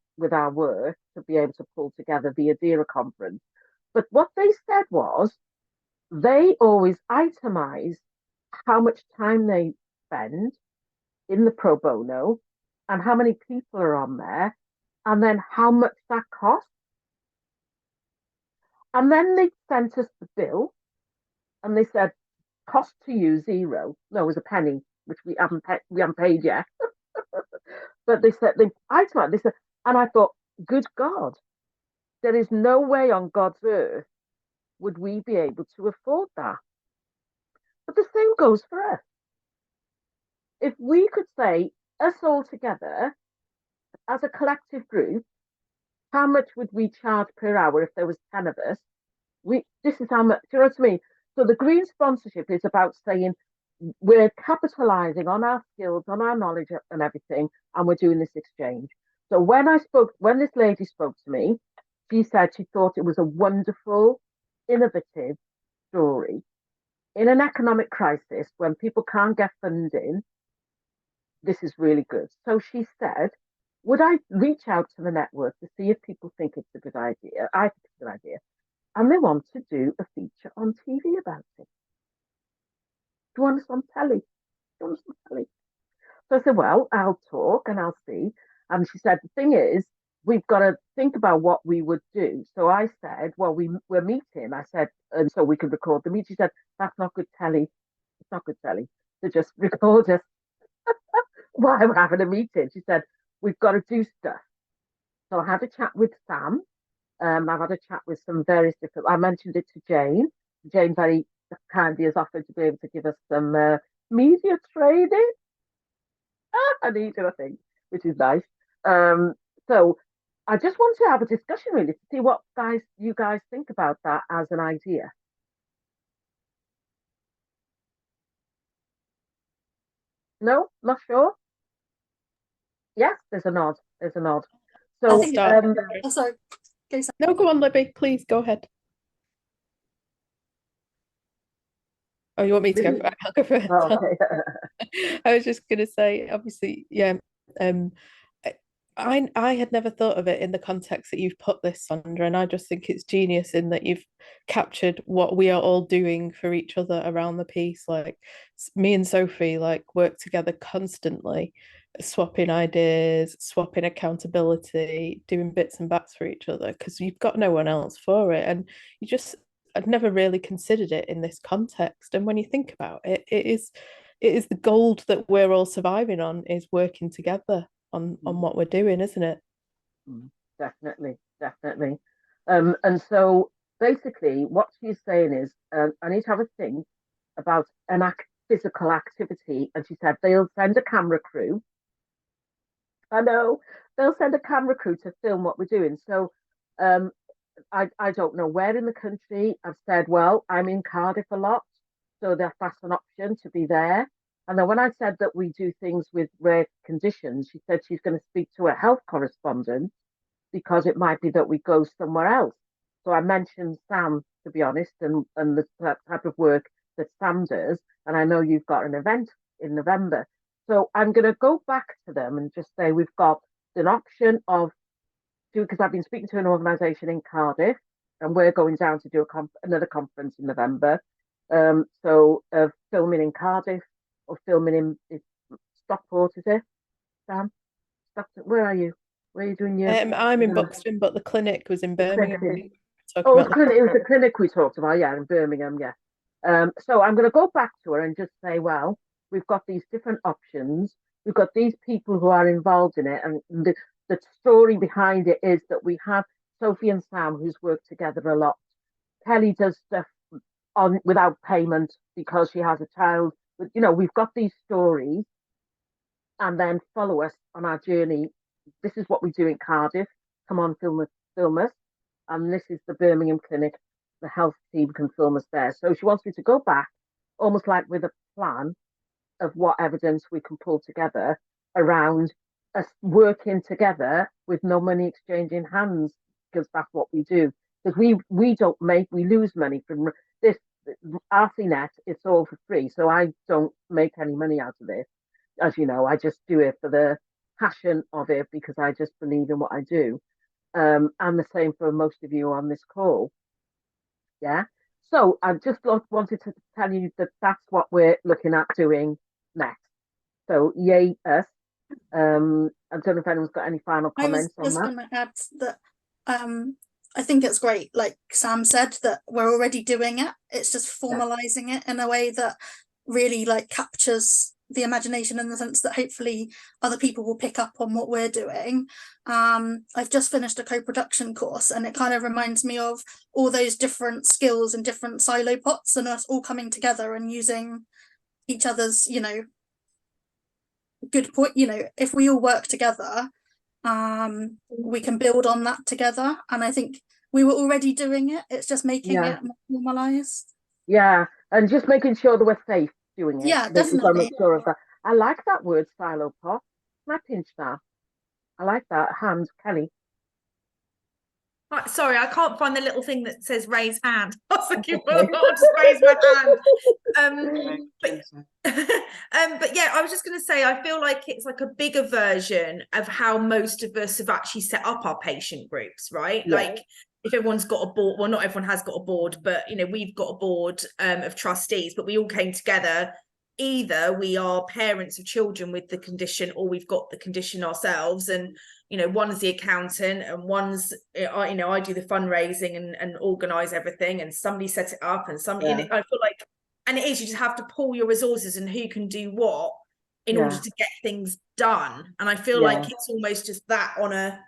work to be able to pull together the EDIRA conference. But what they said was they always itemize how much time they spend in the pro bono and how many people are on there, and then how much that costs. And then they sent us the bill, and they said, cost to you 0. No, it was a penny, which we haven't paid yet. But they said they said, and I thought, good God, there is no way on God's earth would we be able to afford that. But the same goes for us. If we could say, us all together, as a collective group, how much would we charge per hour if there was 10 of us? This is how much, do you know what I mean? So the green sponsorship is about saying we're capitalizing on our skills, on our knowledge and everything, and we're doing this exchange. So when this lady spoke to me, she said she thought it was a wonderful, innovative story. In an economic crisis, when people can't get funding, this is really good. So she said, would I reach out to the network to see if people think it's a good idea? I think it's a good idea. And they want to do a feature on TV about it. Do you want us on telly? Do you want us on telly? So I said, well, I'll talk and I'll see. And she said, the thing is, we've got to think about what we would do. So I said, well, we're meeting. I said, and so we could record the meeting. She said, that's not good telly. It's not good telly. To just record us while we're having a meeting. She said, we've got to do stuff. So I had a chat with Sam. I've had a chat with some various different, I mentioned it to Jane. Jane very kindly has offered to be able to give us some media training. I need it, I think, which is nice. So I just want to have a discussion really to see what you guys think about that as an idea. No, not sure. Yes, there's a nod. There's a nod. I So, think oh, sorry. Go, Sam. No, go on, Libby, please go ahead. Oh, you want me to go Libby? first? I'll go first. Oh, okay. I was just gonna say, obviously, yeah, I had never thought of it in the context that you've put this, Sondra, and I just think it's genius in that you've captured what we are all doing for each other around the piece. Like me and Sophie work together constantly, swapping ideas, swapping accountability, doing bits and bats for each other because you've got no one else for it. And I'd never really considered it in this context. And when you think about it, it is the gold that we're all surviving on, is working together on what we're doing, isn't it? Definitely. And so basically what she's saying is, I need to have a think about physical activity. And she said they'll send a camera crew. I know, they'll send a camera crew to film what we're doing. So I don't know where in the country. I've said, well, I'm in Cardiff a lot, so that's an option to be there. And then when I said that we do things with rare conditions, she said she's going to speak to a health correspondent because it might be that we go somewhere else. So I mentioned Sam, to be honest, and the type of work that Sam does. And I know you've got an event in November. So I'm going to go back to them and just say we've got an option of, because I've been speaking to an organisation in Cardiff and we're going down to do another conference in November. So filming in Cardiff, or filming in Stockport, is it, Sam? Stockport, where are you? Where are you doing your... I'm in Buxton, but the clinic was in Birmingham. It was the clinic we talked about, yeah, in Birmingham, yeah. So I'm going to go back to her and just say, well, we've got these different options. We've got these people who are involved in it. And the story behind it is that we have Sophie and Sam, who's worked together a lot. Kelly does stuff without payment because she has a child. But, we've got these stories, and then follow us on our journey. This is what we do in Cardiff. Come on, film us. And this is the Birmingham clinic. The health team can film us there. So she wants me to go back, almost like with a plan of what evidence we can pull together around us working together with no money exchanging hands, because that's what we do. Because we lose money from this. RCNet, it's all for free, so I don't make any money out of it. As you know, I just do it for the passion of it because I just believe in what I do. And the same for most of you on this call. Yeah. So I just wanted to tell you that that's what we're looking at doing next. So yay us. I don't know if anyone's got any final comments on that. I was just going to add that I think it's great, like Sam said, that we're already doing it. It's just formalizing it in a way that really captures the imagination, in the sense that hopefully other people will pick up on what we're doing. I've just finished a co-production course, and it kind of reminds me of all those different skills and different silo pots, and us all coming together and using each other's, good point. If we all work together, we can build on that together. And I think we were already doing it. It's just making it more formalized. Yeah, and just making sure that we're safe doing it. Yeah, definitely. Make sure of that. I like that word, silo pot. Can I pinch that? I like that. Hand, Kelly. Sorry, I can't find the little thing that says raise hand. I was looking for it. I'll just raise my hand. But yeah, I was just going to say, I feel like it's like a bigger version of how most of us have actually set up our patient groups, right? Yeah. Like if everyone's got a board, well, not everyone has got a board, but we've got a board of trustees, but we all came together. Either we are parents of children with the condition, or we've got the condition ourselves, and one's the accountant and one's I do the fundraising and organize everything, and somebody set it up, and I feel like, and it is, you just have to pull your resources and who can do what in order to get things done. And I feel like it's almost just that on a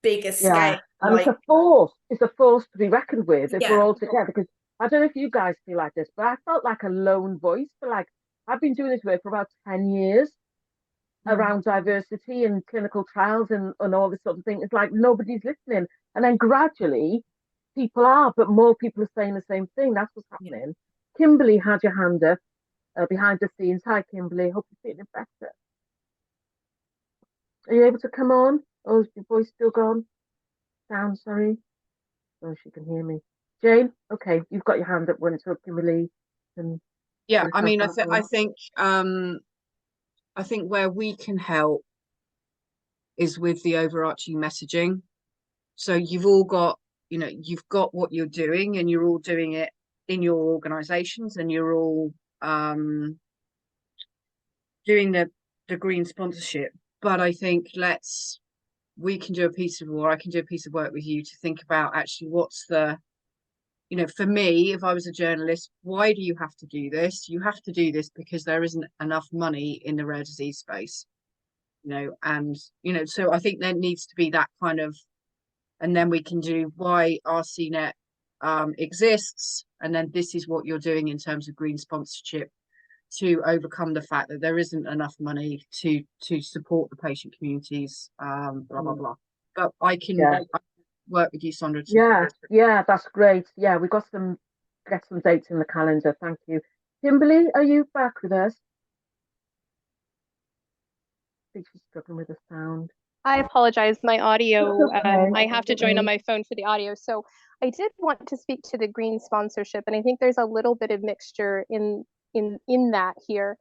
bigger scale. And it's a force to be reckoned with if we're all together. Because I don't know if you guys feel like this, but I felt like a lone voice for I've been doing this work for about 10 years around diversity and clinical trials and all this sort of thing. It's like nobody's listening. And then gradually people are, but more people are saying the same thing. That's what's happening. Kimberly had your hand up behind the scenes. Hi, Kimberly. Hope you're feeling better. Are you able to come on? Oh, is your voice still gone? Down, sorry. Oh, she can hear me. Jane, okay, you've got your hand up when it's up, Kimberly. And Yeah, I mean, I think where we can help is with the overarching messaging. So you've all got, you've got what you're doing, and you're all doing it in your organizations, and you're all doing the green sponsorship. But I think we can do a piece of, or I can do a piece of work with you to think about actually what's the, for me, if I was a journalist, why do you have to do this? You have to do this because there isn't enough money in the rare disease space, and, so I think there needs to be that kind of, and then we can do why RCNet exists, and then this is what you're doing in terms of green sponsorship to overcome the fact that there isn't enough money to support the patient communities, blah blah blah. But I can work with you, Sondra. Yeah, that's great. Yeah, we got get some dates in the calendar. Thank you. Kimberly, are you back with us? I think she's struggling with the sound. I apologize, my audio, Okay. I have to join on my phone for the audio. So I did want to speak to the green sponsorship, and I think there's a little bit of mixture in that here.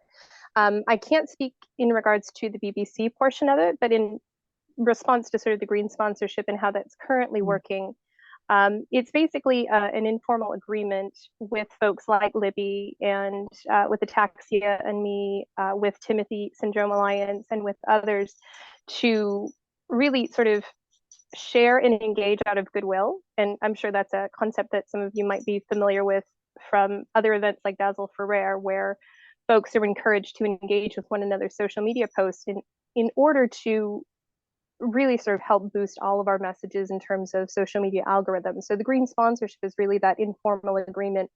I can't speak in regards to the BBC portion of it, but in response to sort of the green sponsorship and how that's currently working, it's basically an informal agreement with folks like Libby and with Ataxia and me, with Timothy Syndrome Alliance and with others, to really sort of share and engage out of goodwill. And I'm sure that's a concept that some of you might be familiar with from other events like Dazzle for Rare, where folks are encouraged to engage with one another's social media posts in order to really sort of help boost all of our messages in terms of social media algorithms. So the green sponsorship is really that informal agreement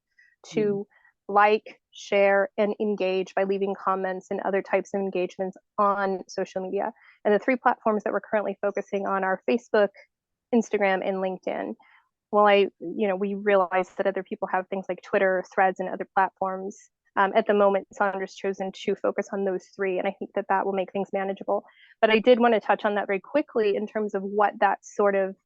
to like, share, and engage by leaving comments and other types of engagements on social media. And the three platforms that we're currently focusing on are Facebook, Instagram, and LinkedIn. Well, we realize that other people have things like Twitter, Threads, and other platforms. At the moment, Sondra's chosen to focus on those three, and I think that will make things manageable. But I did want to touch on that very quickly in terms of what that sort of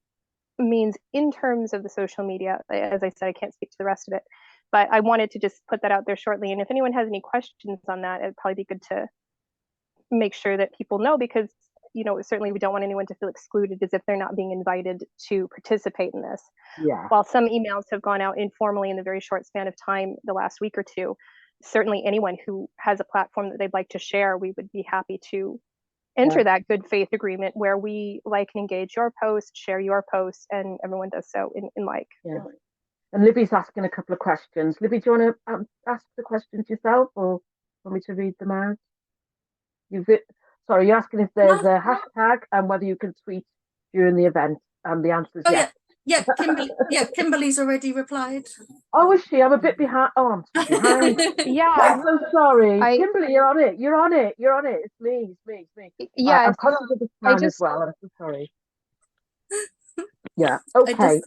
means in terms of the social media. As I said, I can't speak to the rest of it, but I wanted to just put that out there shortly. And if anyone has any questions on that, it'd probably be good to make sure that people know, because certainly we don't want anyone to feel excluded as if they're not being invited to participate in this. Yeah. While some emails have gone out informally in the very short span of time, the last week or two, certainly anyone who has a platform that they'd like to share, we would be happy to enter that good faith agreement where we like and engage your post, share your post, and everyone does so in like. Yeah. And Libby's asking a couple of questions. Libby, do you want to ask the questions yourself, or want me to read them out? Sorry, you're asking if there's a hashtag and whether you can tweet during the event, and the answer is yes. Kimberly's already replied. Oh, is she? I'm a bit behind. Oh, I'm so behind. Yeah. I'm so sorry. Kimberly, you're on it. You're on it. It's me. Yeah. I'm conscious of the time as well. I'm so sorry. Yeah. Okay.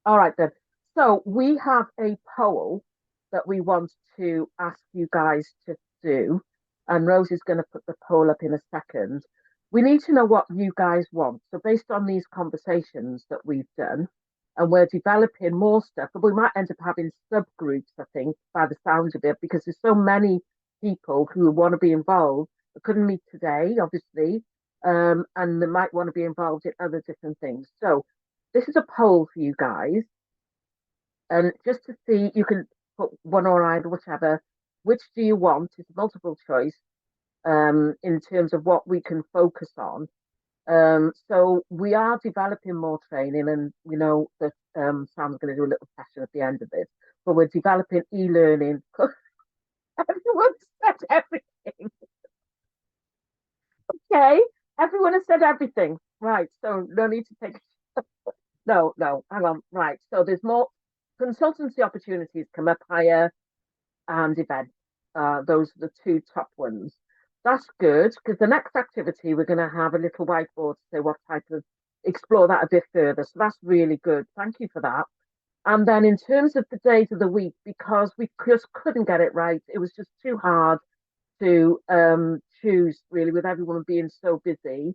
All right then. So we have a poll that we want to ask you guys to do, and Rose is going to put the poll up in a second. We need to know what you guys want. So based on these conversations that we've done, and we're developing more stuff, but we might end up having subgroups, I think, by the sound of it, because there's so many people who want to be involved that couldn't meet today, obviously, and they might want to be involved in other different things. So this is a poll for you guys, and just to see, you can put one or either, whichever. Which do you want? It's multiple choice in terms of what we can focus on. So we are developing more training, and we know that Sam's going to do a little session at the end of this, but we're developing e-learning. Everyone said everything. Okay, everyone has said everything. Right, so no need to take... No, hang on. Right, so there's more consultancy opportunities, come up higher, and events. Those are the two top ones. That's good, because the next activity we're going to have a little whiteboard to say what type of, explore that a bit further. So that's really good. Thank you for that. And then in terms of the days of the week, because we just couldn't get it right, it was just too hard to choose really with everyone being so busy.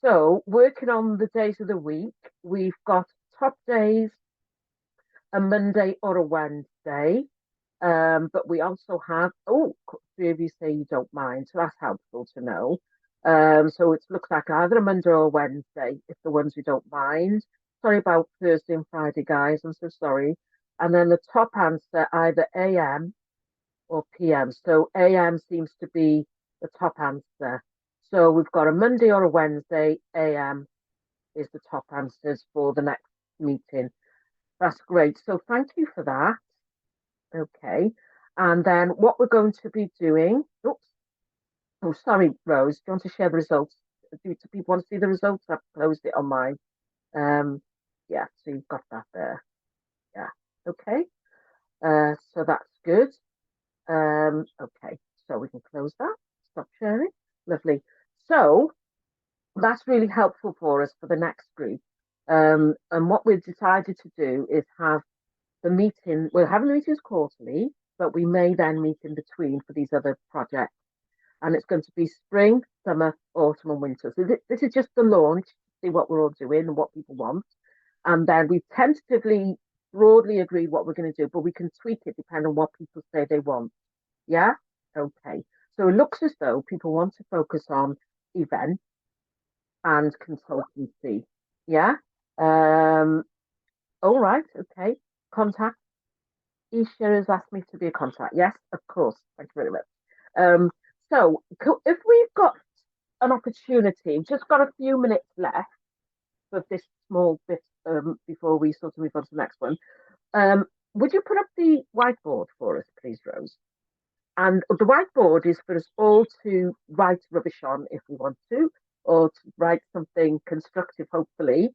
So working on the days of the week, we've got top days a Monday or a Wednesday. But we also have, three of you say you don't mind, so that's helpful to know. So it looks like either a Monday or a Wednesday, if the ones who don't mind. Sorry about Thursday and Friday, guys, I'm so sorry. And then the top answer, either AM or PM. So AM seems to be the top answer. So we've got a Monday or a Wednesday, AM is the top answers for the next meeting. That's great. So thank you for that. Okay. And then what we're going to be doing, oh, sorry, Rose, do you want to share the results? Do people want to see the results? I've closed it on mine. Yeah, so you've got that there. Yeah, okay. So that's good. Okay, so we can close that. Stop sharing. Lovely. So that's really helpful for us for the next group. And what we've decided to do is have the meeting. We're having the meetings quarterly, but we may then meet in between for these other projects. And it's going to be spring, summer, autumn, and winter. So this is just the launch, see what we're all doing and what people want. And then we've tentatively, broadly agreed what we're going to do, but we can tweak it depending on what people say they want. Yeah? Okay. So it looks as though people want to focus on events and consultancy. Yeah? All right. Okay. Contact. Aisha has asked me to be a contact. Yes, of course. Thank you very much. So if we've got an opportunity, we've just got a few minutes left of this small bit before we sort of move on to the next one. Would you put up the whiteboard for us, please, Rose? And the whiteboard is for us all to write rubbish on if we want to, or to write something constructive, hopefully,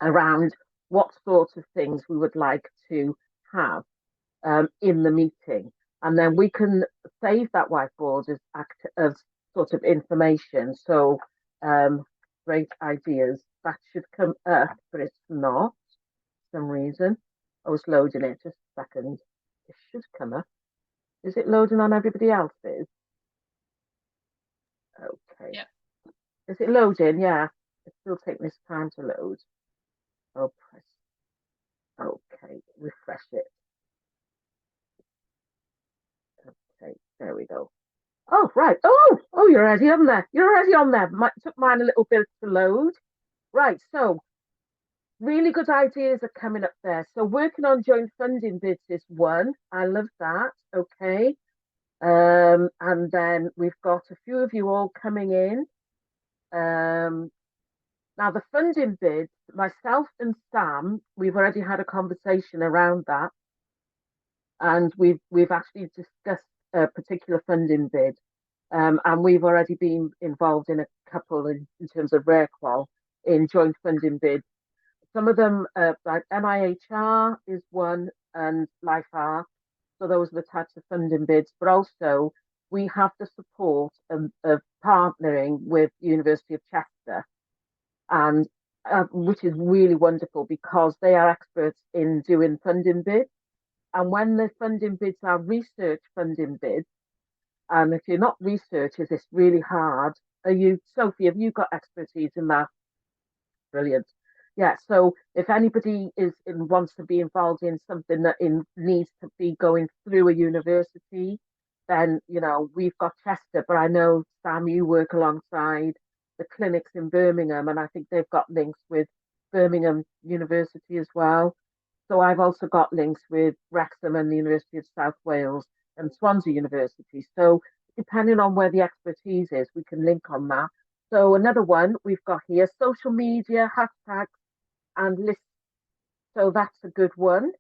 around what sorts of things we would like to have in the meeting. And then we can save that whiteboard as sort of information. So great ideas. That should come up, but it's not for some reason. I was loading it, just a second. It should come up. Is it loading on everybody else's? Okay. Yeah. Is it loading? Yeah. It's still taking this time to load. Oh, press. Okay, refresh it. Okay, there we go. Oh, right. Oh, you're already on there. You're already on there. Took mine a little bit to load. Right, so really good ideas are coming up there. So working on joint funding bids is one. I love that. Okay. And then we've got a few of you all coming in. Now the funding bids, myself and Sam, we've already had a conversation around that. And we've actually discussed a particular funding bid. And we've already been involved in a couple in terms of RareQual in joint funding bids. Some of them, like MIHR is one, and LifeR. So those are the types of funding bids. But also, we have the support of partnering with University of Chester, and which is really wonderful because they are experts in doing funding bids. And when the funding bids are research funding bids, and if you're not researchers, it's really hard. Sophie, have you got expertise in that? Brilliant. Yeah, so if anybody wants to be involved in something that needs to be going through a university, then, we've got Chester, but I know, Sam, you work alongside the clinics in Birmingham, and I think they've got links with Birmingham University as well. So I've also got links with Wrexham and the University of South Wales and Swansea University. So depending on where the expertise is, we can link on that. So another one we've got here, social media, hashtags and lists. So that's a good one.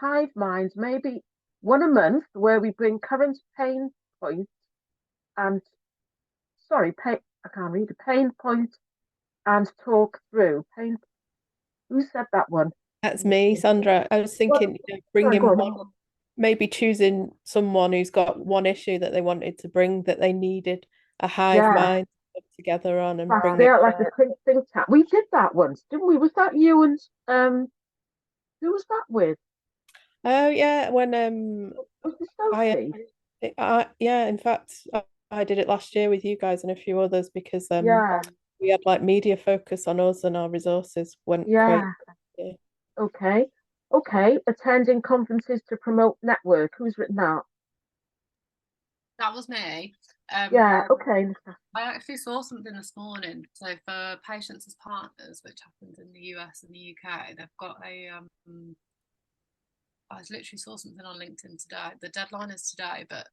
Hive Minds, maybe one a month where we bring current pain points and, I can't read a pain point and talk through. Who said that one? That's me, Sondra. I was thinking bringing maybe choosing someone who's got one issue that they wanted to bring, that they needed a hive mind to put together on and bring it. Like the think tank. We did that once, didn't we? Was that you and who was that with? Oh yeah, when Was it Sophie? yeah, in fact, I did it last year with you guys and a few others because Yeah, we had like media focus on us and our resources went crazy. yeah. Okay. Okay. Attending conferences to promote network. Who's written that? That was me. Yeah, okay. I actually saw something this morning. So for patients as partners, which happens in the US and the UK, they've got a I literally saw something on LinkedIn today. The deadline is today, but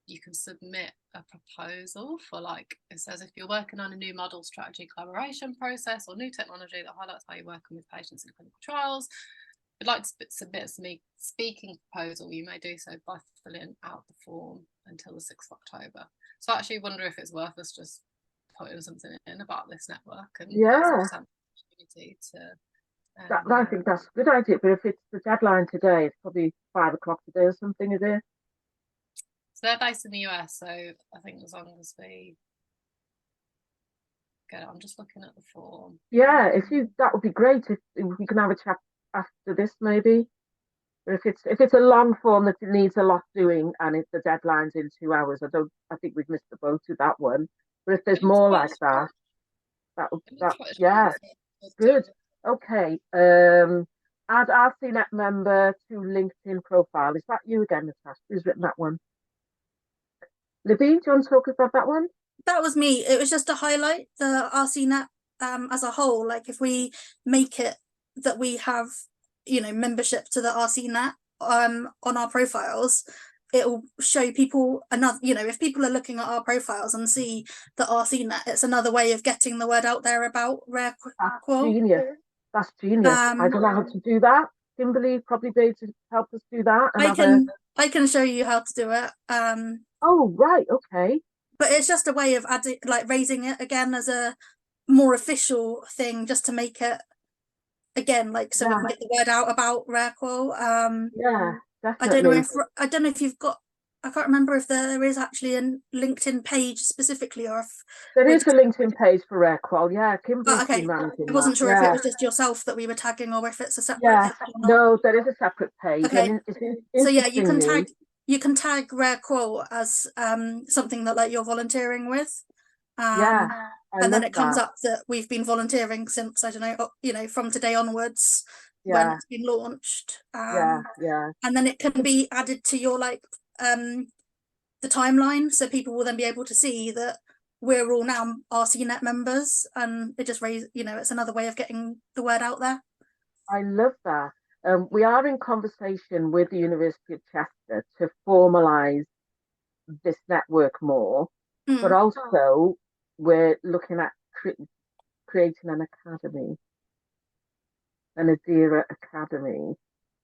you can submit a proposal for, like, it says if you're working on a new model, strategy, collaboration process or new technology that highlights how you're working with patients in clinical trials, if you'd like to submit a speaking proposal, you may do so by filling out the form until the 6th of October. So I actually wonder if it's worth us just putting something in about this network and Yeah. opportunity to I think that's a good idea, but if it's the deadline today, it's probably 5 o'clock today or something, is it? So they're based in the US, so I think as long as we get it, I'm just looking at the form. Yeah, that would be great if we can have a chat after this maybe. But if it's a long form that it needs a lot doing and if the deadline's in 2 hours, I think we've missed the boat with that one. But if there's more like that yeah, good. Okay. Add RCNet member to LinkedIn profile. Is that you again, Natasha? Who's written that one? Libby, do you want to talk about that one? That was me. It was just to highlight the RCNet as a whole. Like if we make it that we have, membership to the RCNet on our profiles, it will show people another, if people are looking at our profiles and see the RCNet, it's another way of getting the word out there about rare qual. Genius. That's genius. I don't know how to do that. Kimberly probably be able to help us do that. And I can show you how to do it. Oh, right. Okay. But it's just a way of adding, like raising it again as a more official thing, just to make it again, like, so we can get the word out about rare qual. Yeah, definitely. I don't know if you've got, I can't remember if there is actually a LinkedIn page specifically, or if there is a LinkedIn page for rare qual. Yeah, Kimberly's okay. been managing I wasn't sure if it was just yourself that we were tagging, or if it's a separate. Yeah, no, there is a separate page. Okay. And So yeah, you can tag rare qual as something that like you're volunteering with. And then it comes up that we've been volunteering since, I don't know, from today onwards when it's been launched. And then it can be added to your the timeline, so people will then be able to see that we're all now RCNet members, and it just it's another way of getting the word out there. I love that. We are in conversation with the University of Chester to formalise this network more, but also we're looking at creating an academy, an EDIRA academy.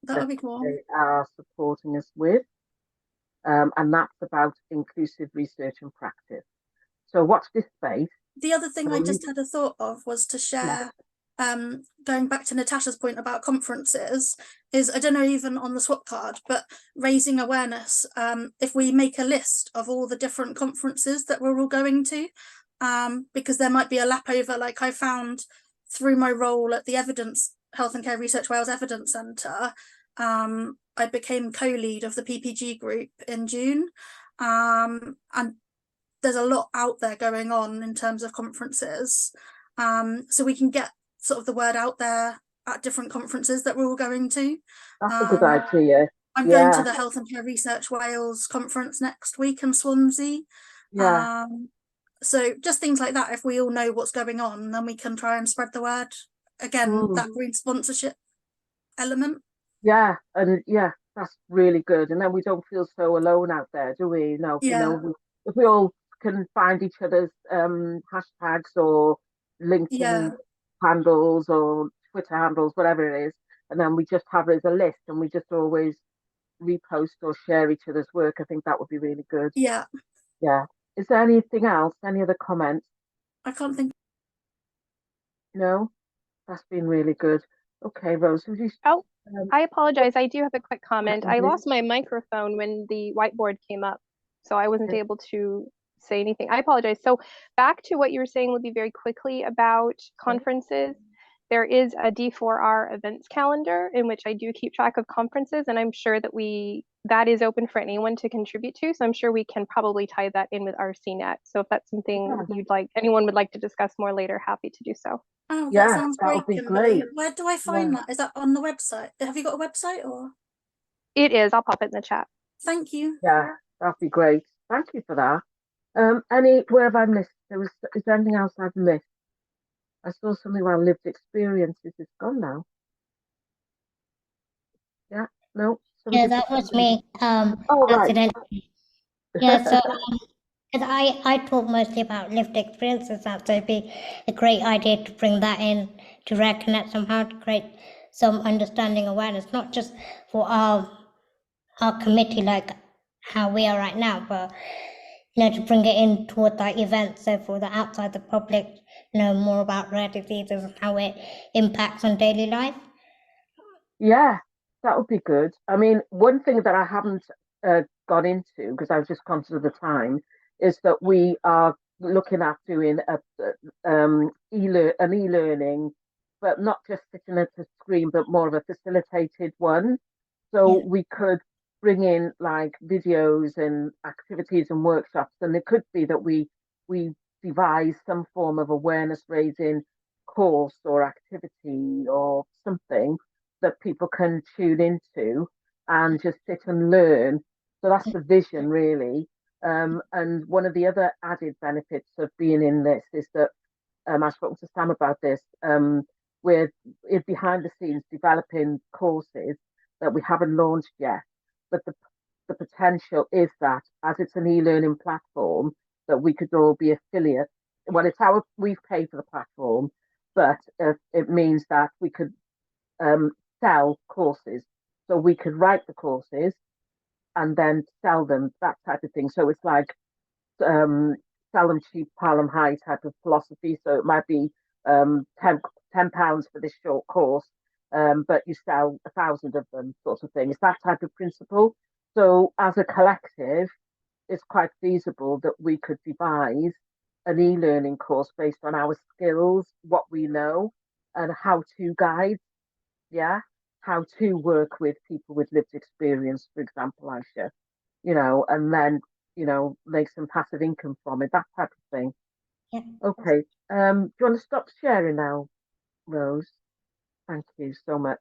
That would be cool. They are supporting us with, and that's about inclusive research and practice. So watch this space. The other thing I just had a thought of was to share, going back to Natasha's point about conferences, is I don't know, even on the SwapCard, but raising awareness. If we make a list of all the different conferences that we're all going to, because there might be a lap over, like I found through my role at the Health and Care Research Wales Evidence Centre, I became co-lead of the PPG group in June, and there's a lot out there going on in terms of conferences, so we can get sort of the word out there at different conferences that we're all going to. That's a good idea. I'm going to the Health and Care Research Wales conference next week in Swansea. So just things like that, if we all know what's going on, then we can try and spread the word. Again, that green sponsorship element. Yeah, and that's really good. And then we don't feel so alone out there, do we? No, if we all can find each other's hashtags or LinkedIn handles or Twitter handles, whatever it is, and then we just have it as a list and we just always repost or share each other's work, I think that would be really good. Yeah. Is there anything else? Any other comments? I can't think. No? That's been really good. Okay, Rose, would you... I apologize. I do have a quick comment. I lost my microphone when the whiteboard came up, so I wasn't able to say anything. I apologize. So back to what you were saying, Libby, very quickly about conferences. there is a D4R events calendar in which I do keep track of conferences, and I'm sure that that is open for anyone to contribute to. So I'm sure we can probably tie that in with RCNet. So if that's something anyone would like to discuss more later, happy to do so. Oh, that Yeah, sounds that great, would be Kimberly. great. Where do I find that? Is that on the website? Have you got a website or? It is. I'll pop it in the chat. Thank you. Yeah, that'd be great. Thank you for that. Where have I missed? Is there anything else I've missed? I saw something about lived experiences. It's gone now. Yeah, no. Yeah, that was me. Oh, right. Accidentally. Yeah, so because I talk mostly about lived experiences, so it'd be a great idea to bring that in to reconnect somehow to create some understanding awareness, not just for our committee like how we are right now, but to bring it in toward like events, so for the outside the public know more about rare diseases and how it impacts on daily life. Yeah, that would be good. I mean, one thing that I haven't got into, because I was just conscious of the time, is that we are looking at doing an e-learning, but not just sitting at a screen, but more of a facilitated one. So we could bring in like videos and activities and workshops, and it could be that we devise some form of awareness raising course or activity or something that people can tune into and just sit and learn. So that's the vision, really. And one of the other added benefits of being in this is that I spoke to Sam about this. We're behind the scenes developing courses that we haven't launched yet, but the potential is that as it's an e-learning platform, that we could all be affiliates. Well, we've paid for the platform, but it means that we could sell courses. So we could write the courses and then sell them, that type of thing. So it's like sell them cheap, pile them high type of philosophy. So it might be £10 for this short course, but you sell 1,000 of them, sort of thing. It's that type of principle. So as a collective, it's quite feasible that we could devise an e-learning course based on our skills, what we know, and how-to guides. Yeah, how to work with people with lived experience, for example, Aisha, and then make some passive income from it, that type of thing. Yeah. Okay. Do you want to stop sharing now, Rose? Thank you so much.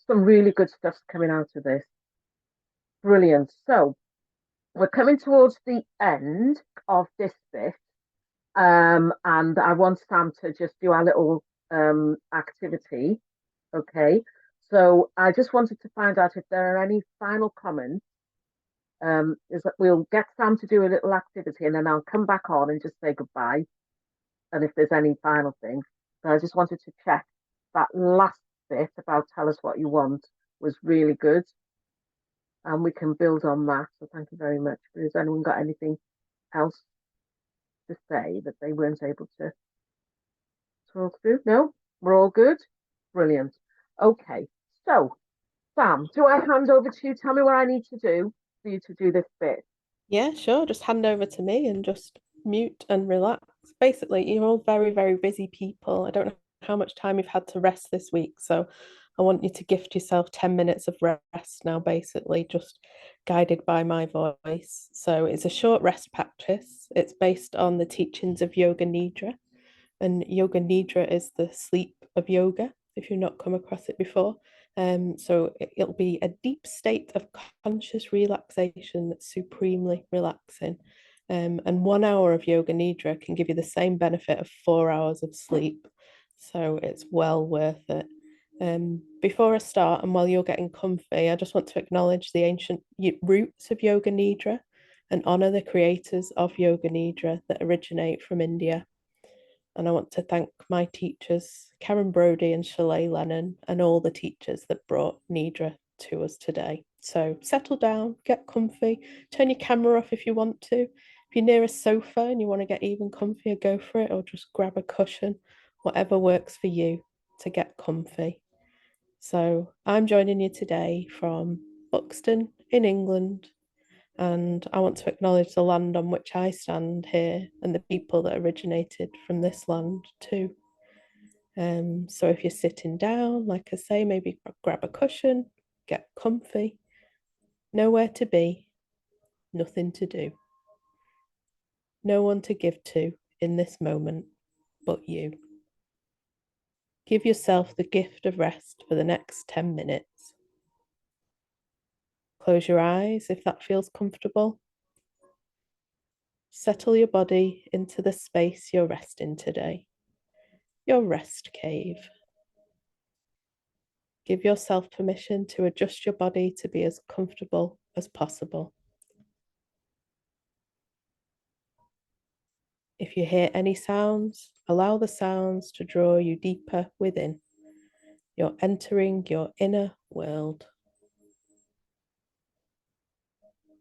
Some really good stuff's coming out of this. Brilliant. So we're coming towards the end of this bit. And I want Sam to just do our little activity. Okay. So I just wanted to find out if there are any final comments. Is that we'll get Sam to do a little activity and then I'll come back on and just say goodbye. And if there's any final thing. So I just wanted to check that last bit about tell us what you want was really good. And we can build on that. So thank you very much. Has anyone got anything else to say that they weren't able to talk through? No? We're all good? Brilliant. Okay. So, Sam, do I hand over to you? Tell me what I need to do for you to do this bit. Yeah, sure. Just hand over to me and just mute and relax. Basically, you're all very, very busy people. I don't know how much time you've had to rest this week. So I want you to gift yourself 10 minutes of rest now, basically, just guided by my voice. So it's a short rest practice. It's based on the teachings of Yoga Nidra. And Yoga Nidra is the sleep of yoga, if you've not come across it before. So it'll be a deep state of conscious relaxation that's supremely relaxing. And 1 hour of Yoga Nidra can give you the same benefit of 4 hours of sleep. So it's well worth it. Before I start, and while you're getting comfy, I just want to acknowledge the ancient roots of Yoga Nidra and honor the creators of Yoga Nidra that originate from India. And I want to thank my teachers, Karen Brodie and Shalay Lennon, and all the teachers that brought Nidra to us today. So settle down, get comfy, turn your camera off if you want to. If you're near a sofa and you want to get even comfier, go for it, or just grab a cushion, whatever works for you to get comfy. So I'm joining you today from Buxton in England. And I want to acknowledge the land on which I stand here and the people that originated from this land too. So if you're sitting down, like I say, maybe grab a cushion, get comfy, nowhere to be, nothing to do, no one to give to in this moment but you. Give yourself the gift of rest for the next 10 minutes. Close your eyes if that feels comfortable. Settle your body into the space you're resting today, your rest cave. Give yourself permission to adjust your body to be as comfortable as possible. If you hear any sounds, allow the sounds to draw you deeper within. You're entering your inner world.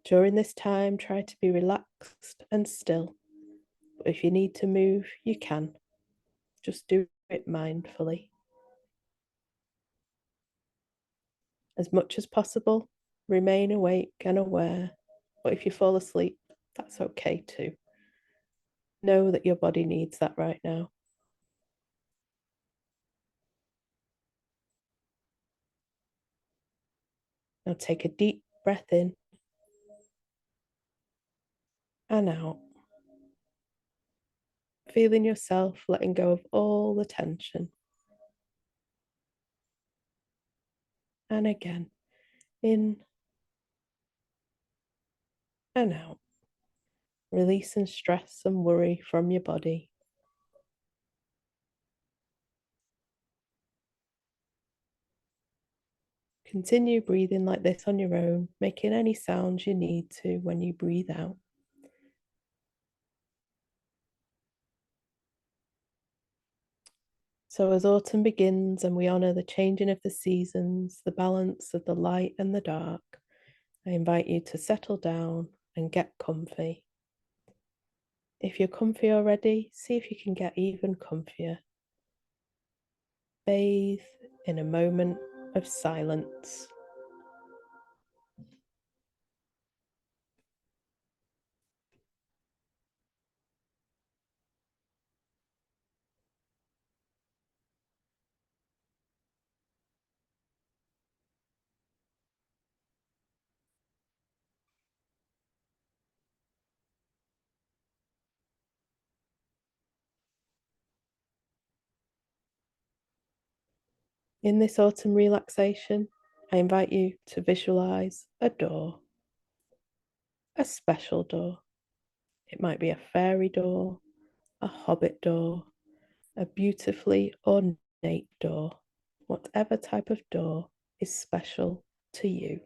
During this time, try to be relaxed and still. But if you need to move, you can. Just do it mindfully. As much as possible, remain awake and aware. But if you fall asleep, that's okay too. Know that your body needs that right now. Now take a deep breath in and out. Feeling yourself letting go of all the tension. And again, in and out. Releasing stress and worry from your body. Continue breathing like this on your own, making any sounds you need to when you breathe out. So as autumn begins and we honour the changing of the seasons, the balance of the light and the dark, I invite you to settle down and get comfy. If you're comfy already, see if you can get even comfier. Bathe in a moment of silence. In this autumn relaxation, I invite you to visualise a door, a special door. It might be a fairy door, a hobbit door, a beautifully ornate door. Whatever type of door is special to you.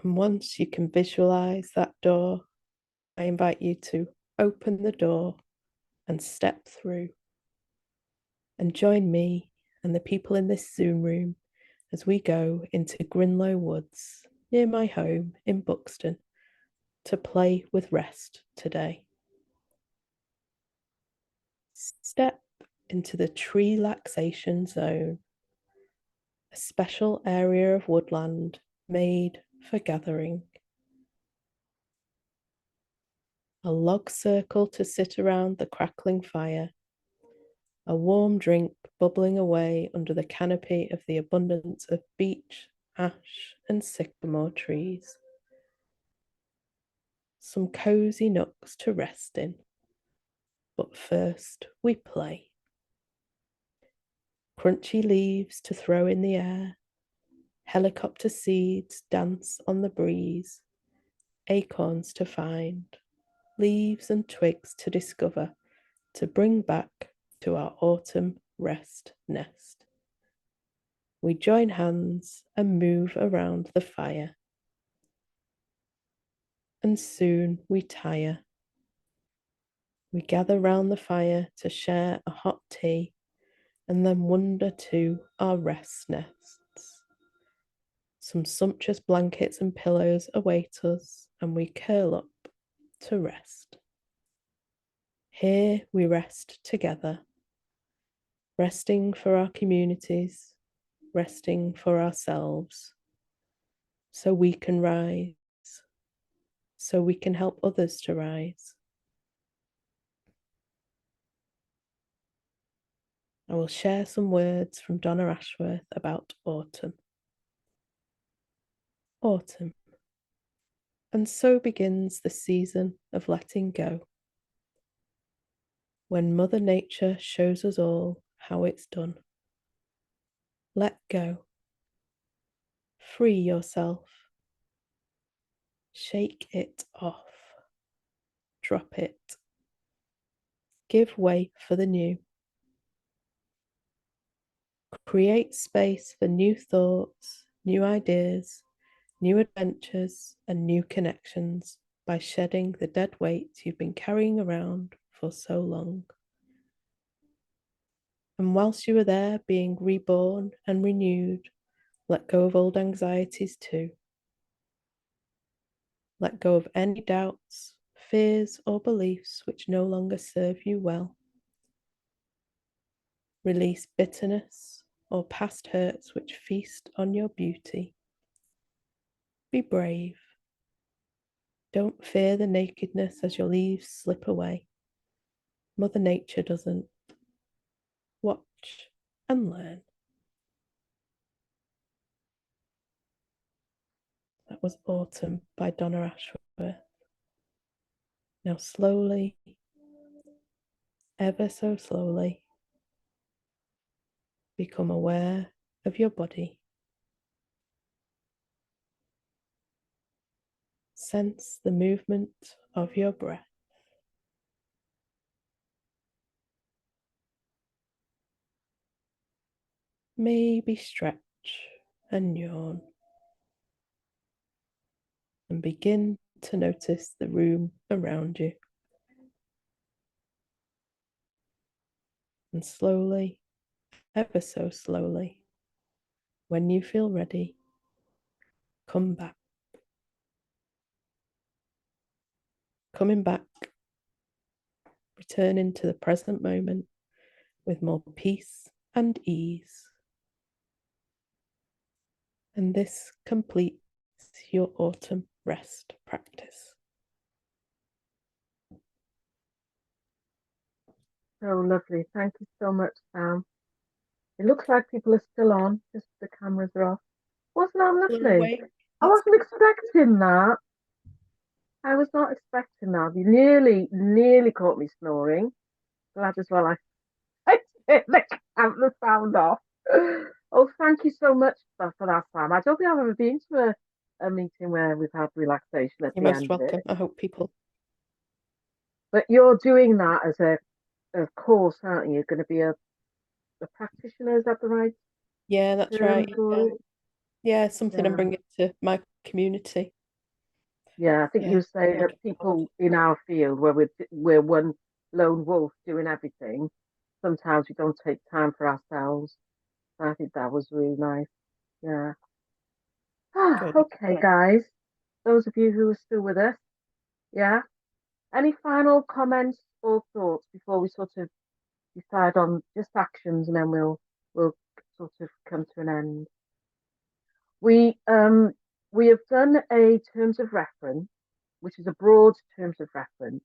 And once you can visualize that door, I invite you to open the door and step through and join me and the people in this Zoom room as we go into Grinlow Woods near my home in Buxton to play with rest today. Step into the tree relaxation zone, a special area of woodland made for gathering. A log circle to sit around the crackling fire, a warm drink bubbling away under the canopy of the abundance of beech, ash, and sycamore trees. Some cosy nooks to rest in. But first we play. Crunchy leaves to throw in the air, helicopter seeds dance on the breeze, acorns to find, leaves and twigs to discover, to bring back to our autumn rest nest. We join hands and move around the fire. And soon we tire. We gather round the fire to share a hot tea and then wander to our rest nests. Some sumptuous blankets and pillows await us, and we curl up to rest. Here we rest together, resting for our communities, resting for ourselves, so we can rise, so we can help others to rise. I will share some words from Donna Ashworth about autumn. Autumn. And so begins the season of letting go, when Mother Nature shows us all how it's done. Let go. Free yourself. Shake it off. Drop it. Give way for the new. Create space for new thoughts, new ideas, new adventures, and new connections by shedding the dead weight you've been carrying around for so long. And whilst you are there being reborn and renewed, let go of old anxieties too. Let go of any doubts, fears, or beliefs which no longer serve you well. Release bitterness or past hurts which feast on your beauty. Be brave. Don't fear the nakedness as your leaves slip away. Mother Nature doesn't. Watch and learn. That was Autumn by Donna Ashworth. Now slowly, ever so slowly, become aware of your body. Sense the movement of your breath. Maybe stretch and yawn. And begin to notice the room around you. And slowly, ever so slowly, when you feel ready, come back. Coming back, returning to the present moment with more peace and ease. And this completes your autumn rest practice. So lovely. Thank you so much, Sam. It looks like people are still on, just the cameras are off. Wasn't that lovely? I wasn't expecting that. I was not expecting that. You nearly caught me snoring. Glad as well I turned the camera sound off. Oh, thank you so much for that, Sam. I don't think I've ever been to a meeting where we've had relaxation at You're the most end welcome. of it. I hope people. But you're doing that as a course, aren't you? You're going to be a practitioner, is that the right Yeah, that's term right. for it? Yeah, something I'm Yeah. bringing to my community. Yeah, I think Yeah. you say that people in our field where we're one lone wolf doing everything, sometimes we don't take time for ourselves. I think that was really nice. Yeah. Good. Okay, guys. Those of you who are still with us, yeah. Any final comments or thoughts before we sort of decide on just actions, and then we'll sort of come to an end. We have done a terms of reference, which is a broad terms of reference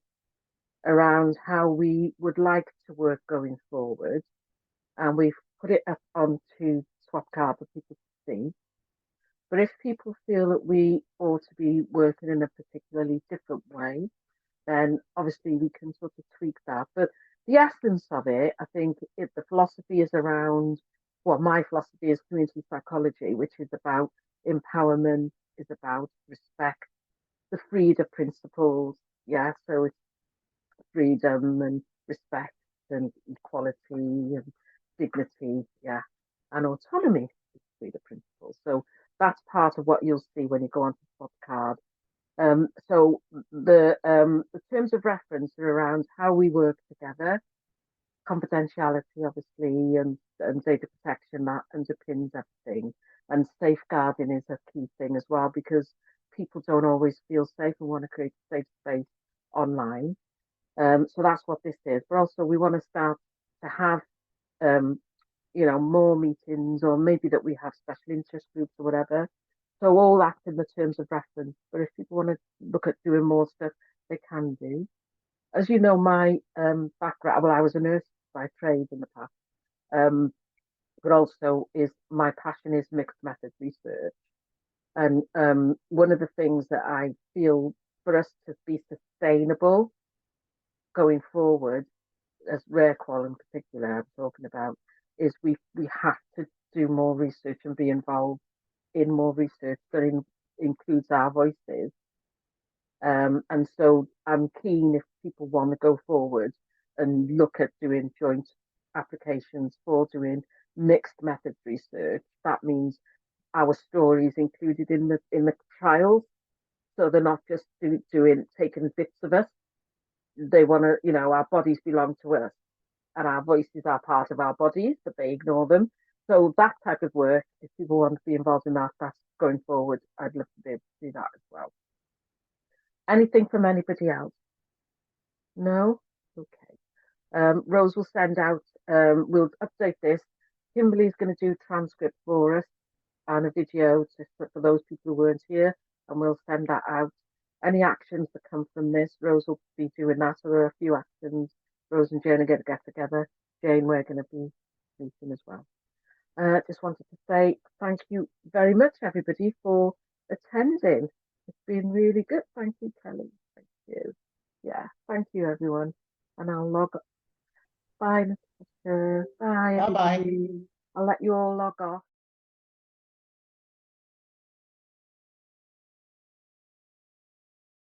around how we would like to work going forward, and we've put it up onto SwapCard for people to see. But if people feel that we ought to be working in a particularly different way, then obviously we can sort of tweak that. But the essence of it, I think, the philosophy is around, well, my philosophy is community psychology, which is about empowerment, is about respect, the freedom principles. Yeah, so it's freedom and respect and equality and dignity, yeah, and autonomy is freedom principles. So that's part of what you'll see when you go onto SwapCard. So the terms of reference are around how we work together, confidentiality, obviously, and data protection that underpins everything. And safeguarding is a key thing as well, because people don't always feel safe and want to create a safe space online. So that's what this is. But also, we want to start to have, more meetings, or maybe that we have special interest groups or whatever. So all that's in the terms of reference. But if people want to look at doing more stuff, they can do. As you know, my background, well, I was a nurse by trade in the past, but also my passion is mixed method research. And one of the things that I feel for us to be sustainable going forward, as RareQual in particular I'm talking about, is we have to do more research and be involved in more research that includes our voices. And so I'm keen, if people want to go forward and look at doing joint applications for doing mixed methods research. That means our stories included in the trials, so they're not just taking bits of us. They want to, our bodies belong to us, and our voices are part of our bodies, but they ignore them. So that type of work, if people want to be involved in that, that's going forward. I'd love to be able to do that as well. Anything from anybody else? No? Okay. Rose will send out, we'll update this. Kimberly's going to do transcript for us and a video for those people who weren't here, and we'll send that out. Any actions that come from this, Rose will be doing that. So there are a few actions. Rose and Jane are going to get together. Jane, we're going to be meeting as well. Just wanted to say thank you very much, everybody, for attending. It's been really good. Thank you, Kelly. Thank you. Yeah, thank you, everyone. And I'll log off. Bye, Natasha. Bye, everybody. I'll let you all log off.